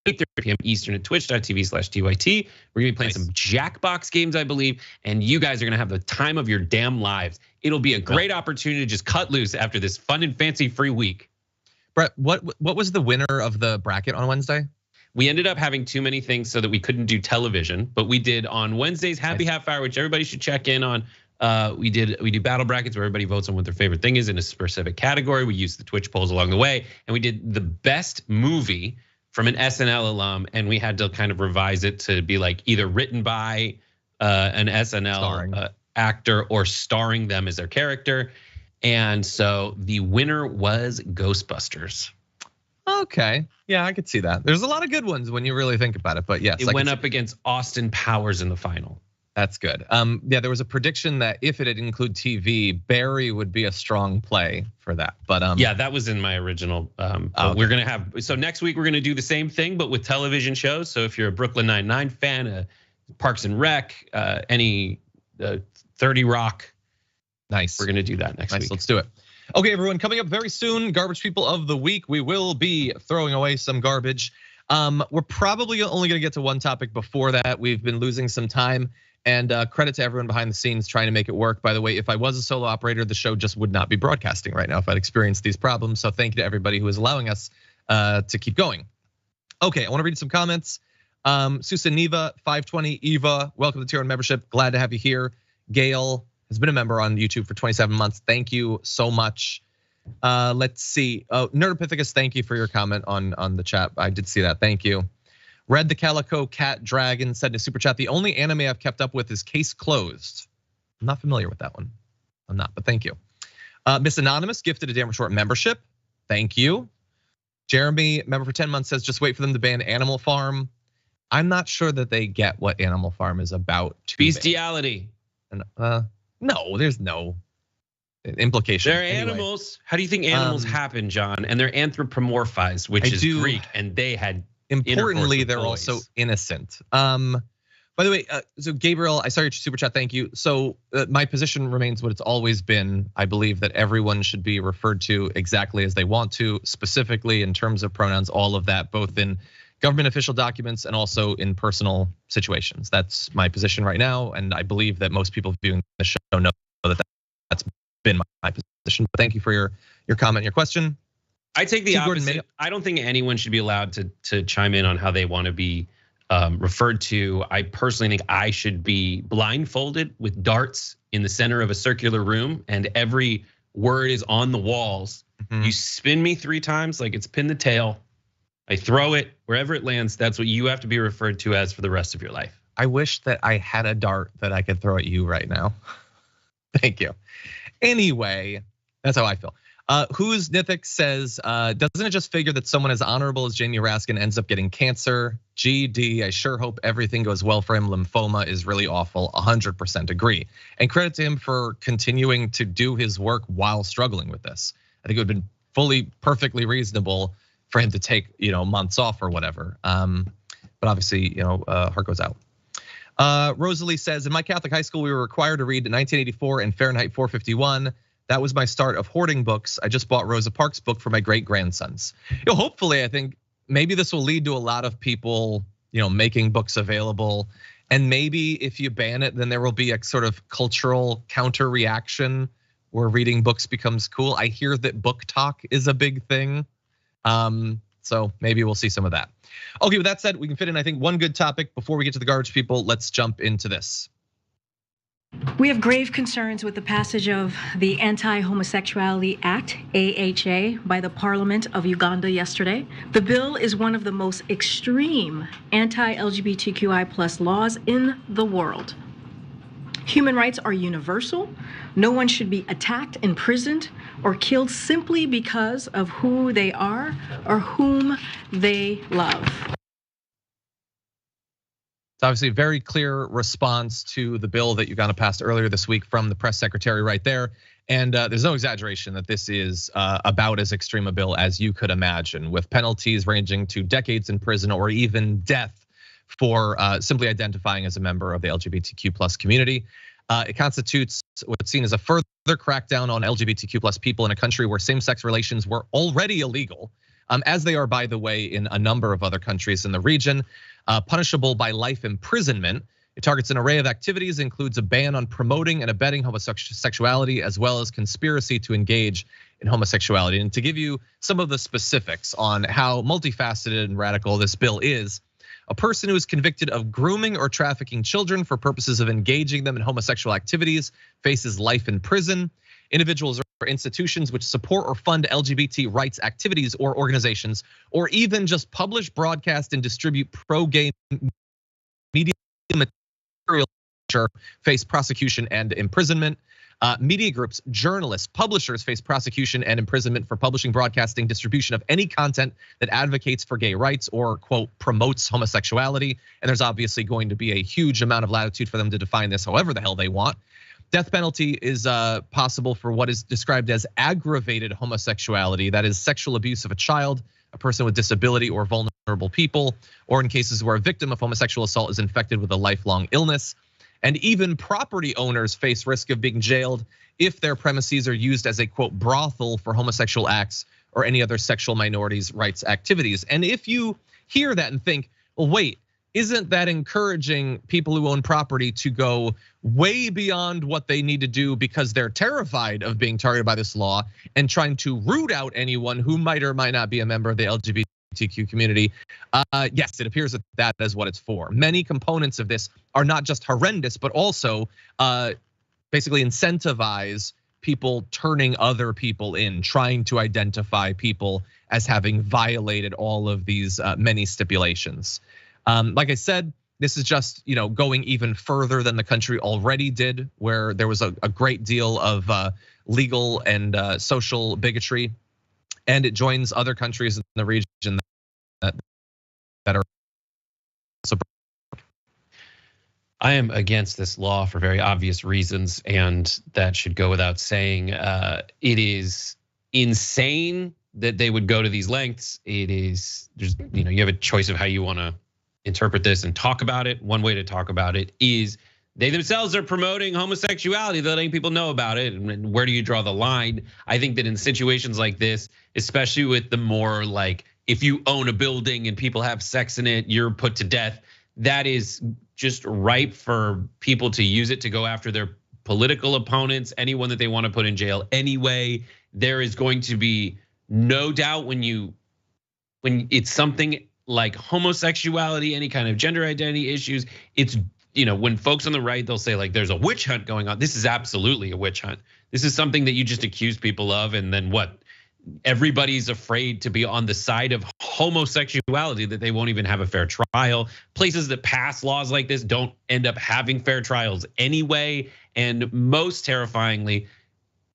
8:30 p.m. Eastern at twitch.tv/TYT. We're gonna be playing some Jackbox games, I believe, and you guys are gonna have the time of your damn lives. It'll be a great opportunity to just cut loose after this fun and fancy free week. Brett, what was the winner of the bracket on Wednesday? We ended up having too many things so that we couldn't do television, but we did on Wednesday's Happy Half Hour, which everybody should check in on. We do battle brackets where everybody votes on what their favorite thing is in a specific category. We used the Twitch polls along the way, and we did the best movie from an SNL alum, and we had to kind of revise it to be like either written by an SNL actor or starring them as their character. And so the winner was Ghostbusters. Okay, yeah, I could see that. There's a lot of good ones when you really think about it, but yes. It went up against Austin Powers in the final. That's good. Yeah, there was a prediction that if it had included TV, Barry would be a strong play for that. But yeah, that was in my original. Okay. We're gonna have, so next week we're gonna do the same thing, but with television shows. So if you're a Brooklyn Nine-Nine fan, Parks and Rec, any 30 Rock, nice. We're gonna do that next week. Let's do it. Okay, everyone, coming up very soon, Garbage People of the Week. We will be throwing away some garbage. We're probably only gonna get to one topic before that. We've been losing some time. And credit to everyone behind the scenes trying to make it work. By the way, if I was a solo operator, the show just would not be broadcasting right now if I'd experienced these problems. So thank you to everybody who is allowing us to keep going. Okay, I want to read some comments. Susaniva 520 Eva, welcome to Tier 1 membership. Glad to have you here. Gail has been a member on YouTube for 27 months. Thank you so much. Let's see. Nerdopithecus, thank you for your comment on the chat. I did see that. Thank you. Red the Calico Cat Dragon said in a super chat, the only anime I've kept up with is Case Closed. I'm not familiar with that one. I'm not, but thank you. Miss Anonymous gifted a damn short membership. Thank you. Jeremy, member for 10 months, says just wait for them to ban Animal Farm. I'm not sure that they get what Animal Farm is about. Bestiality. No, there's no implication. They're animals. How do do you think animals happen, John? And they're anthropomorphized, which is Greek, and they had. Importantly, they're also innocent. By the way, so Gabriel, I saw your super chat. Thank you. So my position remains what it's always been. I believe that everyone should be referred to exactly as they want to, specifically in terms of pronouns, all of that, both in government official documents and also in personal situations. That's my position right now, and I believe that most people viewing the show know that that's been my position. But thank you for your comment, and your question. I take the opposite. I don't think anyone should be allowed to chime in on how they want to be referred to. I personally think I should be blindfolded with darts in the center of a circular room, and every word is on the walls. You spin me 3 times like it's pin the tail. I throw it wherever it lands. That's what you have to be referred to as for the rest of your life. I wish that I had a dart that I could throw at you right now. Thank you. Anyway, that's how I feel. Who's Nithik says, doesn't it just figure that someone as honorable as Jamie Raskin ends up getting cancer? GD, I sure hope everything goes well for him. Lymphoma is really awful, 100% agree. And credit to him for continuing to do his work while struggling with this. I think it would have been perfectly reasonable for him to take, months off or whatever. But obviously, heart goes out. Rosalie says, in my Catholic high school, we were required to read 1984 and Fahrenheit 451. That was my start of hoarding books. I just bought Rosa Parks' book for my great grandsons. Hopefully, I think maybe this will lead to a lot of people, making books available. And maybe if you ban it, then there will be a sort of cultural counter reaction where reading books becomes cool. I hear that book talk is a big thing. So maybe we'll see some of that. Okay, with that said, we can fit in, I think, one good topic before we get to the garbage people. Let's jump into this. We have grave concerns with the passage of the Anti-Homosexuality Act, AHA, by the Parliament of Uganda yesterday. The bill is one of the most extreme anti-LGBTQI+ laws in the world. Human rights are universal. No one should be attacked, imprisoned, or killed simply because of who they are or whom they love. It's obviously a very clear response to the bill that Uganda passed earlier this week from the press secretary right there. And there's no exaggeration that this is about as extreme a bill as you could imagine, with penalties ranging to decades in prison or even death for simply identifying as a member of the LGBTQ+ community. It constitutes what's seen as a further crackdown on LGBTQ+ people in a country where same-sex relations were already illegal, as they are, by the way, in a number of other countries in the region, punishable by life imprisonment. It targets an array of activities, includes a ban on promoting and abetting homosexuality, as well as conspiracy to engage in homosexuality. And to give you some of the specifics on how multifaceted and radical this bill is, a person who is convicted of grooming or trafficking children for purposes of engaging them in homosexual activities faces life in prison. Individuals or institutions which support or fund LGBT rights activities or organizations, or even just publish, broadcast, and distribute pro-gay media material face prosecution and imprisonment. Media groups, journalists, publishers face prosecution and imprisonment for publishing, broadcasting, distribution of any content that advocates for gay rights or, quote, promotes homosexuality. And there's obviously going to be a huge amount of latitude for them to define this however the hell they want. Death penalty is possible for what is described as aggravated homosexuality, that is sexual abuse of a child, a person with disability, or vulnerable people, or in cases where a victim of homosexual assault is infected with a lifelong illness. And even property owners face risk of being jailed if their premises are used as a, quote, brothel for homosexual acts or any other sexual minorities' rights activities. And if you hear that and think, well, wait, isn't that encouraging people who own property to go way beyond what they need to do because they're terrified of being targeted by this law and trying to root out anyone who might or might not be a member of the LGBTQ community? Yes, it appears that that is what it's for. Many components of this are not just horrendous, but also basically incentivize people turning other people in, trying to identify people as having violated all of these many stipulations. Like I said, this is just going even further than the country already did, where there was a great deal of legal and social bigotry, and it joins other countries in the region that are. I am against this law for very obvious reasons, and that should go without saying. It is insane that they would go to these lengths. It is, you have a choice of how you want to interpret this and talk about it. One way to talk about it is they themselves are promoting homosexuality, they're letting people know about it. And where do you draw the line? I think that in situations like this, especially with the more like, if you own a building and people have sex in it, you're put to death. That is just ripe for people to use it to go after their political opponents, anyone that they want to put in jail anyway. There is going to be no doubt when it's something like homosexuality, any kind of gender identity issues, it's, when folks on the right, they'll say like there's a witch hunt going on. This is absolutely a witch hunt. This is something that you just accuse people of, and then what? Everybody's afraid to be on the side of homosexuality, that they won't even have a fair trial. Places that pass laws like this don't end up having fair trials anyway. And most terrifyingly,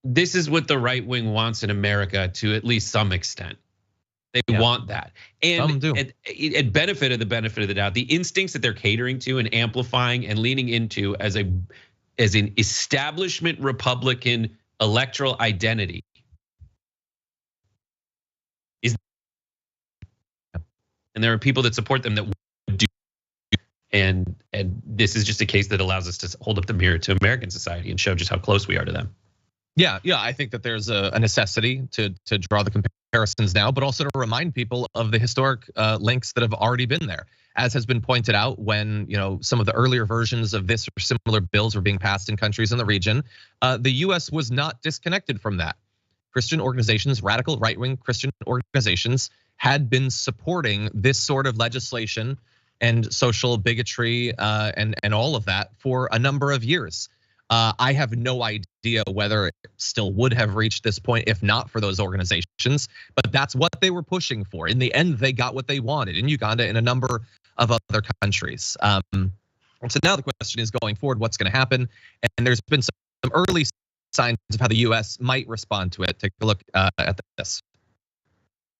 this is what the right wing wants in America to at least some extent. They want that. And at benefit of the doubt, the instincts that they're catering to and amplifying and leaning into as an establishment Republican electoral identity is, and there are people that support them that do. And this is just a case that allows us to hold up the mirror to American society and show just how close we are to them. Yeah, I think that there's a necessity to draw the comparisons now, but also to remind people of the historic links that have already been there. As has been pointed out, when some of the earlier versions of this or similar bills were being passed in countries in the region, the US was not disconnected from that. Christian organizations, radical right-wing Christian organizations, had been supporting this sort of legislation and social bigotry and all of that for a number of years. I have no idea whether it still would have reached this point if not for those organizations, but that's what they were pushing for. In the end, they got what they wanted in Uganda and a number of other countries. So now the question is, going forward, what's going to happen? And there's been some early signs of how the US might respond to it. Take a look at this.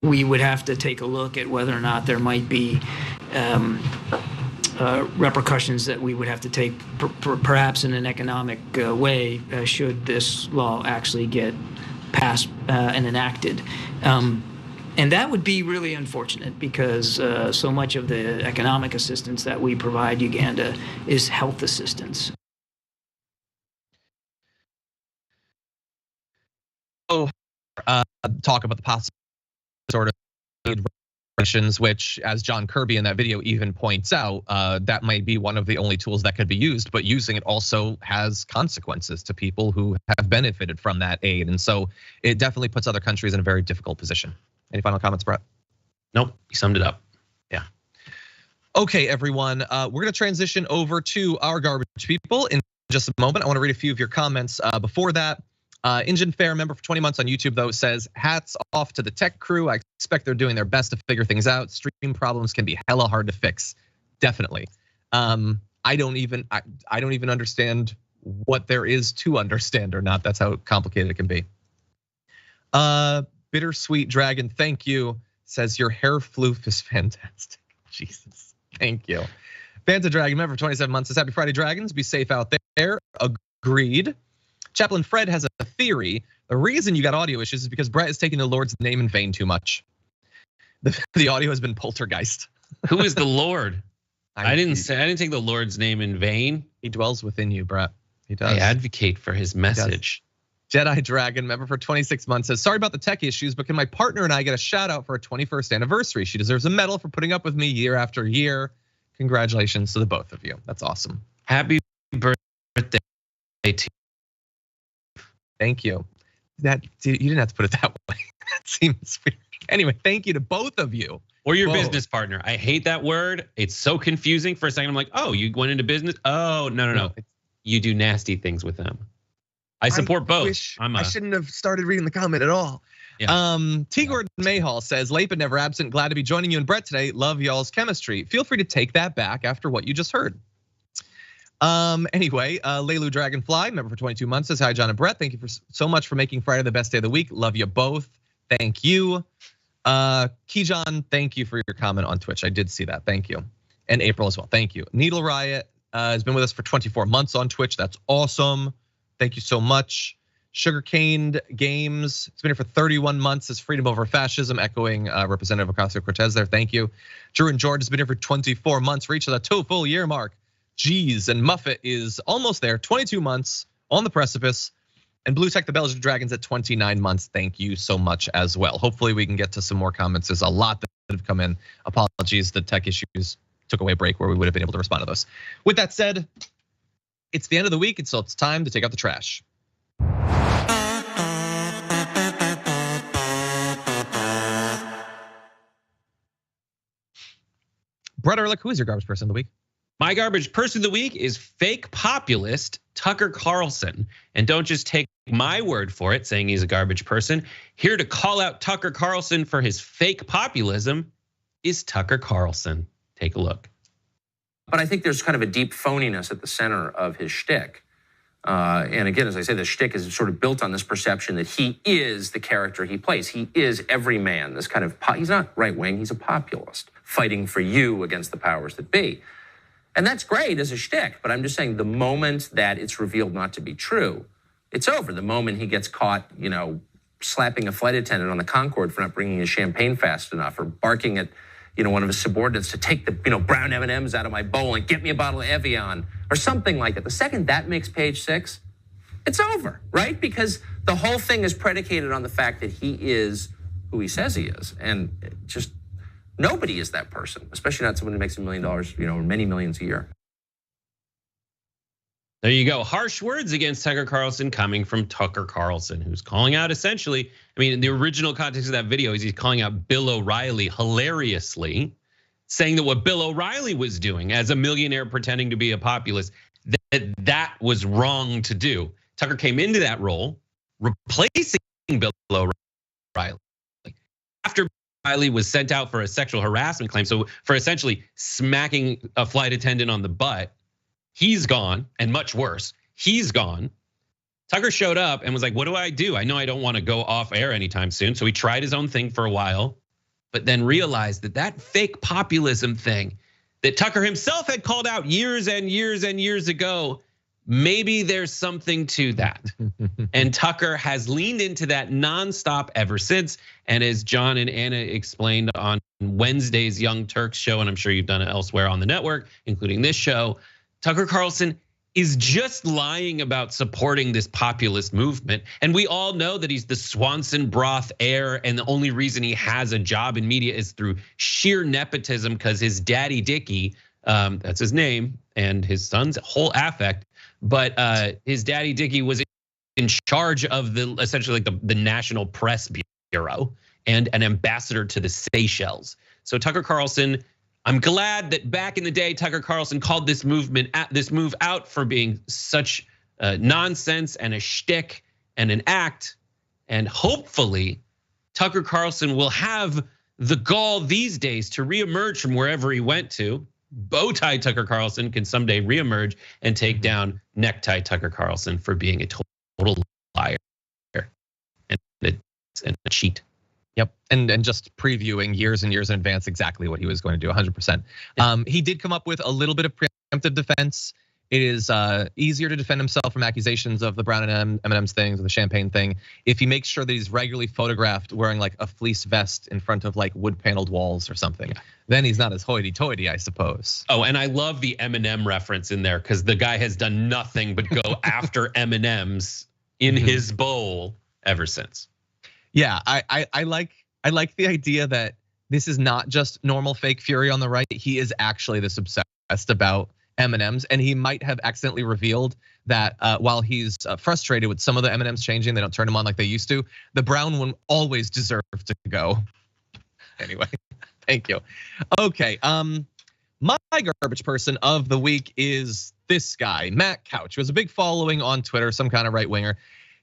We would have to take a look at whether or not there might be repercussions that we would have to take, perhaps in an economic way, should this law actually get passed and enacted. And that would be really unfortunate because so much of the economic assistance that we provide Uganda is health assistance. Talk about the possible sort of regulations, which, as John Kirby in that video even points out, that might be one of the only tools that could be used, but using it also has consequences to people who have benefited from that aid. And so it definitely puts other countries in a very difficult position. Any final comments, Brett? Nope, you summed it up. Yeah. Okay, everyone, we're gonna transition over to our garbage people in just a moment. I wanna read a few of your comments. Before that, Engine Fair member for 20 months on YouTube though says, hats off to the tech crew. I expect they're doing their best to figure things out. Stream problems can be hella hard to fix. Definitely. I don't even understand what there is to understand or not. That's how complicated it can be. Bittersweet Dragon, thank you. Says your hair floof is fantastic. Jesus, thank you. Banta Dragon member for 27 months says, happy Friday, Dragons. Be safe out there. Agreed. Chaplain Fred has a theory. The reason you got audio issues is because Brett is taking the Lord's name in vain too much. The audio has been poltergeist. Who is the Lord? I didn't take the Lord's name in vain. He dwells within you, Brett. He does. I advocate for his message. Jedi Dragon member for 26 months says, sorry about the tech issues, but can my partner and I get a shout out for our 21st anniversary? She deserves a medal for putting up with me year after year. Congratulations to the both of you. That's awesome. Happy birthday to Thank you. You didn't have to put it that way. That seems weird. Anyway, thank you to both of you. Or your business partner. I hate that word. It's so confusing. For a second, I'm like, oh, you went into business? Oh, no. You do nasty things with them. I support both. I shouldn't have started reading the comment at all. Yeah. T. Gordon Mayhall says, late but never absent. Glad to be joining you and Brett today. Love y'all's chemistry. Feel free to take that back after what you just heard. Anyway, Leilu Dragonfly, member for 22 months, says, hi, John and Brett. Thank you so much for making Friday the best day of the week. Love you both. Thank you. Keyjohn, thank you for your comment on Twitch. I did see that. Thank you. And April as well. Thank you. Needle Riot has been with us for 24 months on Twitch. That's awesome. Thank you so much. Sugarcaned Games, it's been here for 31 months. Says freedom over fascism, echoing Representative Ocasio-Cortez there. Thank you. Drew and George has been here for 24 months. Reached the 2 full year mark. Jeez, and Muffet is almost there, 22 months on the precipice. And Blue Tech the Belgian Dragons at 29 months. Thank you so much as well. Hopefully we can get to some more comments. There's a lot that have come in. Apologies, the tech issues took away a break where we would have been able to respond to those. With that said, it's the end of the week, and so it's time to take out the trash. Brett Erlich, who is your garbage person of the week? My garbage person of the week is fake populist Tucker Carlson. And don't just take my word for it, saying he's a garbage person. Here to call out Tucker Carlson for his fake populism is Tucker Carlson. Take a look. But I think there's kind of a deep phoniness at the center of his shtick. And again, as I say, the shtick is sort of built on this perception that he is the character he plays. He is every man, this kind of, he's not right wing, he's a populist, fighting for you against the powers that be. And that's great as a shtick, but I'm just saying the moment that it's revealed not to be true, it's over. The moment he gets caught, slapping a flight attendant on the Concorde for not bringing his champagne fast enough, or barking at, one of his subordinates to take the, brown M&Ms out of my bowl and get me a bottle of Evian, or something like that. The second that makes page 6, it's over, right? Because the whole thing is predicated on the fact that he is who he says he is, and just nobody is that person, especially not someone who makes $1 million, or many millions a year. There you go. Harsh words against Tucker Carlson coming from Tucker Carlson, who's calling out essentially, in the original context of that video is he's calling out Bill O'Reilly hilariously, saying that what Bill O'Reilly was doing as a millionaire pretending to be a populist, that was wrong to do. Tucker came into that role replacing Bill O'Reilly after O'Reilly was sent out for a sexual harassment claim. So for essentially smacking a flight attendant on the butt, he's gone, and much worse, he's gone. Tucker showed up and was like, what do? I know I don't want to go off air anytime soon. So he tried his own thing for a while, but then realized that fake populism thing, that Tucker himself had called out years and years and years ago. Maybe there's something to that. And Tucker has leaned into that nonstop ever since. And as John and Anna explained on Wednesday's Young Turks show, and I'm sure you've done it elsewhere on the network, including this show, Tucker Carlson is just lying about supporting this populist movement. And we all know that he's the Swanson broth heir, and the only reason he has a job in media is through sheer nepotism because his daddy Dickie, that's his name, and his son's whole affect. But his daddy Dickie was in charge of essentially like the National Press Bureau and an ambassador to the Seychelles. So Tucker Carlson, I'm glad that back in the day, Tucker Carlson called this move out for being such nonsense and a shtick and an act. And hopefully Tucker Carlson will have the gall these days to reemerge from wherever he went to. Bowtie Tucker Carlson can someday reemerge and take down necktie Tucker Carlson for being a total liar and a cheat. Yep, and just previewing years and years in advance exactly what he was going to do, 100%. He did come up with a little bit of preemptive defense. It is easier to defend himself from accusations of the Brown and M&M's things or the champagne thing if he makes sure that he's regularly photographed wearing like a fleece vest in front of like wood paneled walls or something. Yeah. Then he's not as hoity-toity, I suppose. Oh, and I love the M&M reference in there because the guy has done nothing but go after M&Ms in his bowl ever since. Yeah, I like the idea that this is not just normal fake fury on the right. He is actually this obsessed about M&Ms, and he might have accidentally revealed that while he's frustrated with some of the M&Ms changing, they don't turn him on like they used to. The brown one always deserved to go. Anyway, thank you. Okay, my garbage person of the week is this guy, Matt Couch, who has a big following on Twitter, some kind of right winger.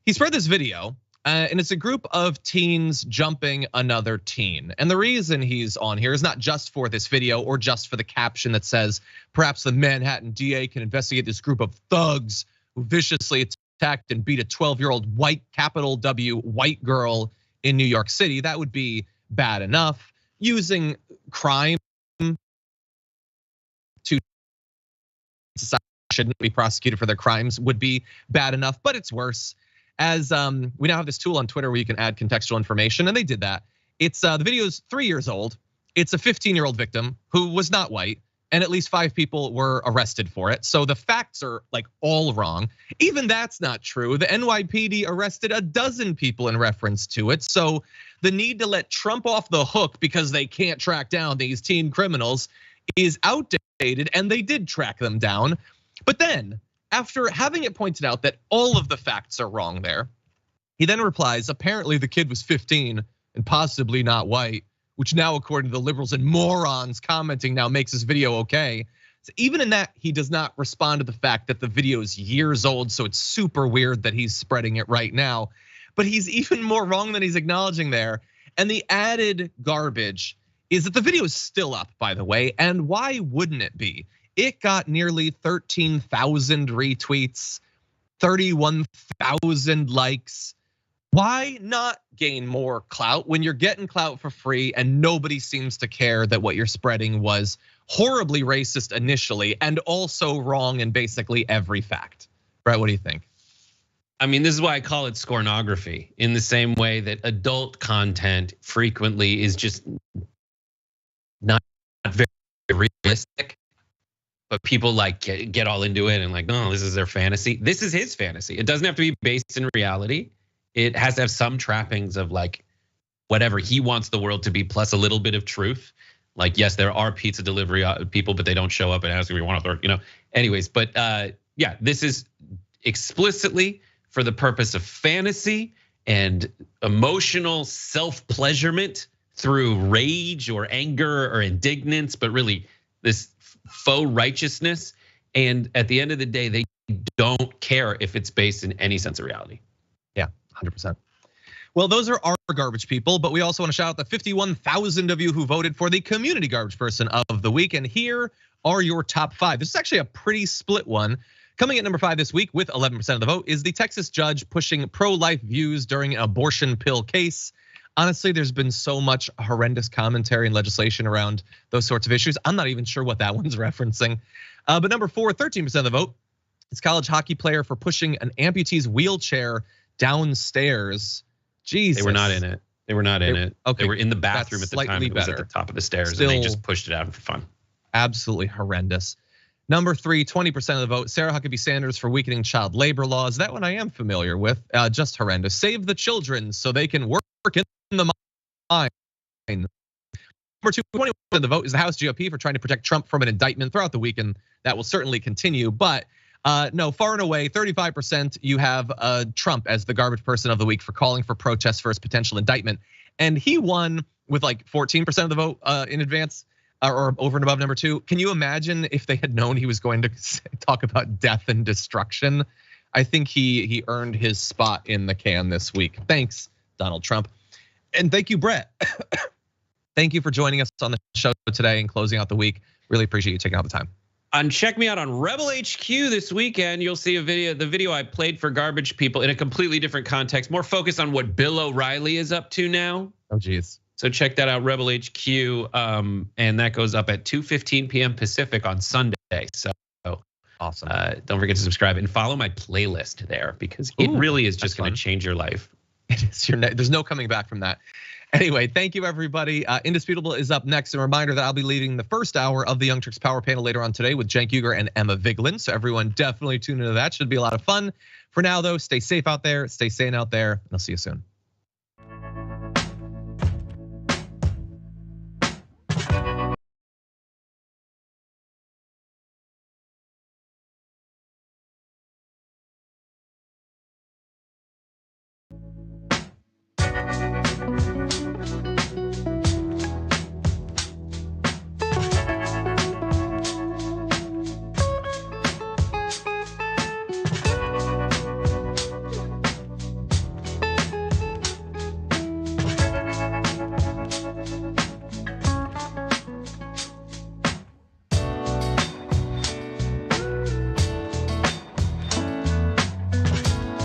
He spread this video. And it's a group of teens jumping another teen. And the reason he's on here is not just for this video or just for the caption that says, perhaps the Manhattan DA can investigate this group of thugs who viciously attacked and beat a 12-year-old white, capital W, white girl in New York City. That would be bad enough. Using crime to society shouldn't be prosecuted for their crimes would be bad enough, but it's worse. As we now have this tool on Twitter where you can add contextual information, and they did that. It's the video's 3 years old. It's a 15-year-old victim who was not white, and at least 5 people were arrested for it. So the facts are like all wrong. Even that's not true. The NYPD arrested 12 people in reference to it. So the need to let Trump off the hook because they can't track down these teen criminals is outdated, and they did track them down. But then, after having it pointed out that all of the facts are wrong there, he then replies, apparently the kid was 15 and possibly not white, which now, according to the liberals and morons commenting, now makes this video okay. So even in that, he does not respond to the fact that the video is years old, so it's super weird that he's spreading it right now. But he's even more wrong than he's acknowledging there. And the added garbage is that the video is still up, by the way, and why wouldn't it be? It got nearly 13,000 retweets, 31,000 likes. Why not gain more clout when you're getting clout for free and nobody seems to care that what you're spreading was horribly racist initially and also wrong in basically every fact? Brett, what do you think? I mean, this is why I call it scornography, in the same way that adult content frequently is just not very realistic. But people like get all into it and like, no, this is their fantasy. This is his fantasy. It doesn't have to be based in reality. It has to have some trappings of like whatever he wants the world to be, plus a little bit of truth. Like, yes, there are pizza delivery people, but they don't show up and ask if we want to, Anyways, but yeah, this is explicitly for the purpose of fantasy and emotional self-pleasurement through rage or anger or indignance, but really this faux righteousness. And at the end of the day, they don't care if it's based in any sense of reality. Yeah, 100%. Well, those are our garbage people, but we also want to shout out the 51,000 of you who voted for the community garbage person of the week. And here are your top 5. This is actually a pretty split one. Coming at number 5 this week with 11% of the vote is the Texas judge pushing pro-life views during an abortion pill case. honestly, there's been so much horrendous commentary and legislation around those sorts of issues. I'm not even sure what that one's referencing. But number 4, 13% of the vote. It's college hockey player for pushing an amputee's wheelchair downstairs. Jesus. They were not in it. They were not in it. Okay, they were in the bathroom at the time. It was at the top of the stairs, and they just pushed it out for fun. Absolutely horrendous. Number 3, 20% of the vote. Sarah Huckabee Sanders for weakening child labor laws. That one I am familiar with. Just horrendous. Save the children so they can work in the mine. Number 2, 21% of the vote is the House GOP for trying to protect Trump from an indictment throughout the weekend. That will certainly continue, but no, far and away, 35%, you have Trump as the garbage person of the week for calling for protests for his potential indictment. And he won with like 14% of the vote in advance or over and above number 2. Can you imagine if they had known he was going to talk about death and destruction? I think he earned his spot in the can this week. Thanks, Donald Trump. And thank you, Brett. Thank you for joining us on the show today and closing out the week. Really appreciate you taking out the time. And check me out on Rebel HQ this weekend. You'll see the video I played for Garbage People in a completely different context, more focused on what Bill O'Reilly is up to now. Oh, geez. So check that out, Rebel HQ, and that goes up at 2:15 p.m. Pacific on Sunday. So awesome. Don't forget to subscribe and follow my playlist there because it really is just going to change your life. It is there's no coming back from that. Anyway, thank you everybody. Indisputable is up next. A reminder that I'll be leading the first hour of the Young Turks Power Panel later on today with Cenk Uygur and Emma Vigeland. So everyone definitely tune into that. Should be a lot of fun. For now though, stay safe out there, stay sane out there, and I'll see you soon.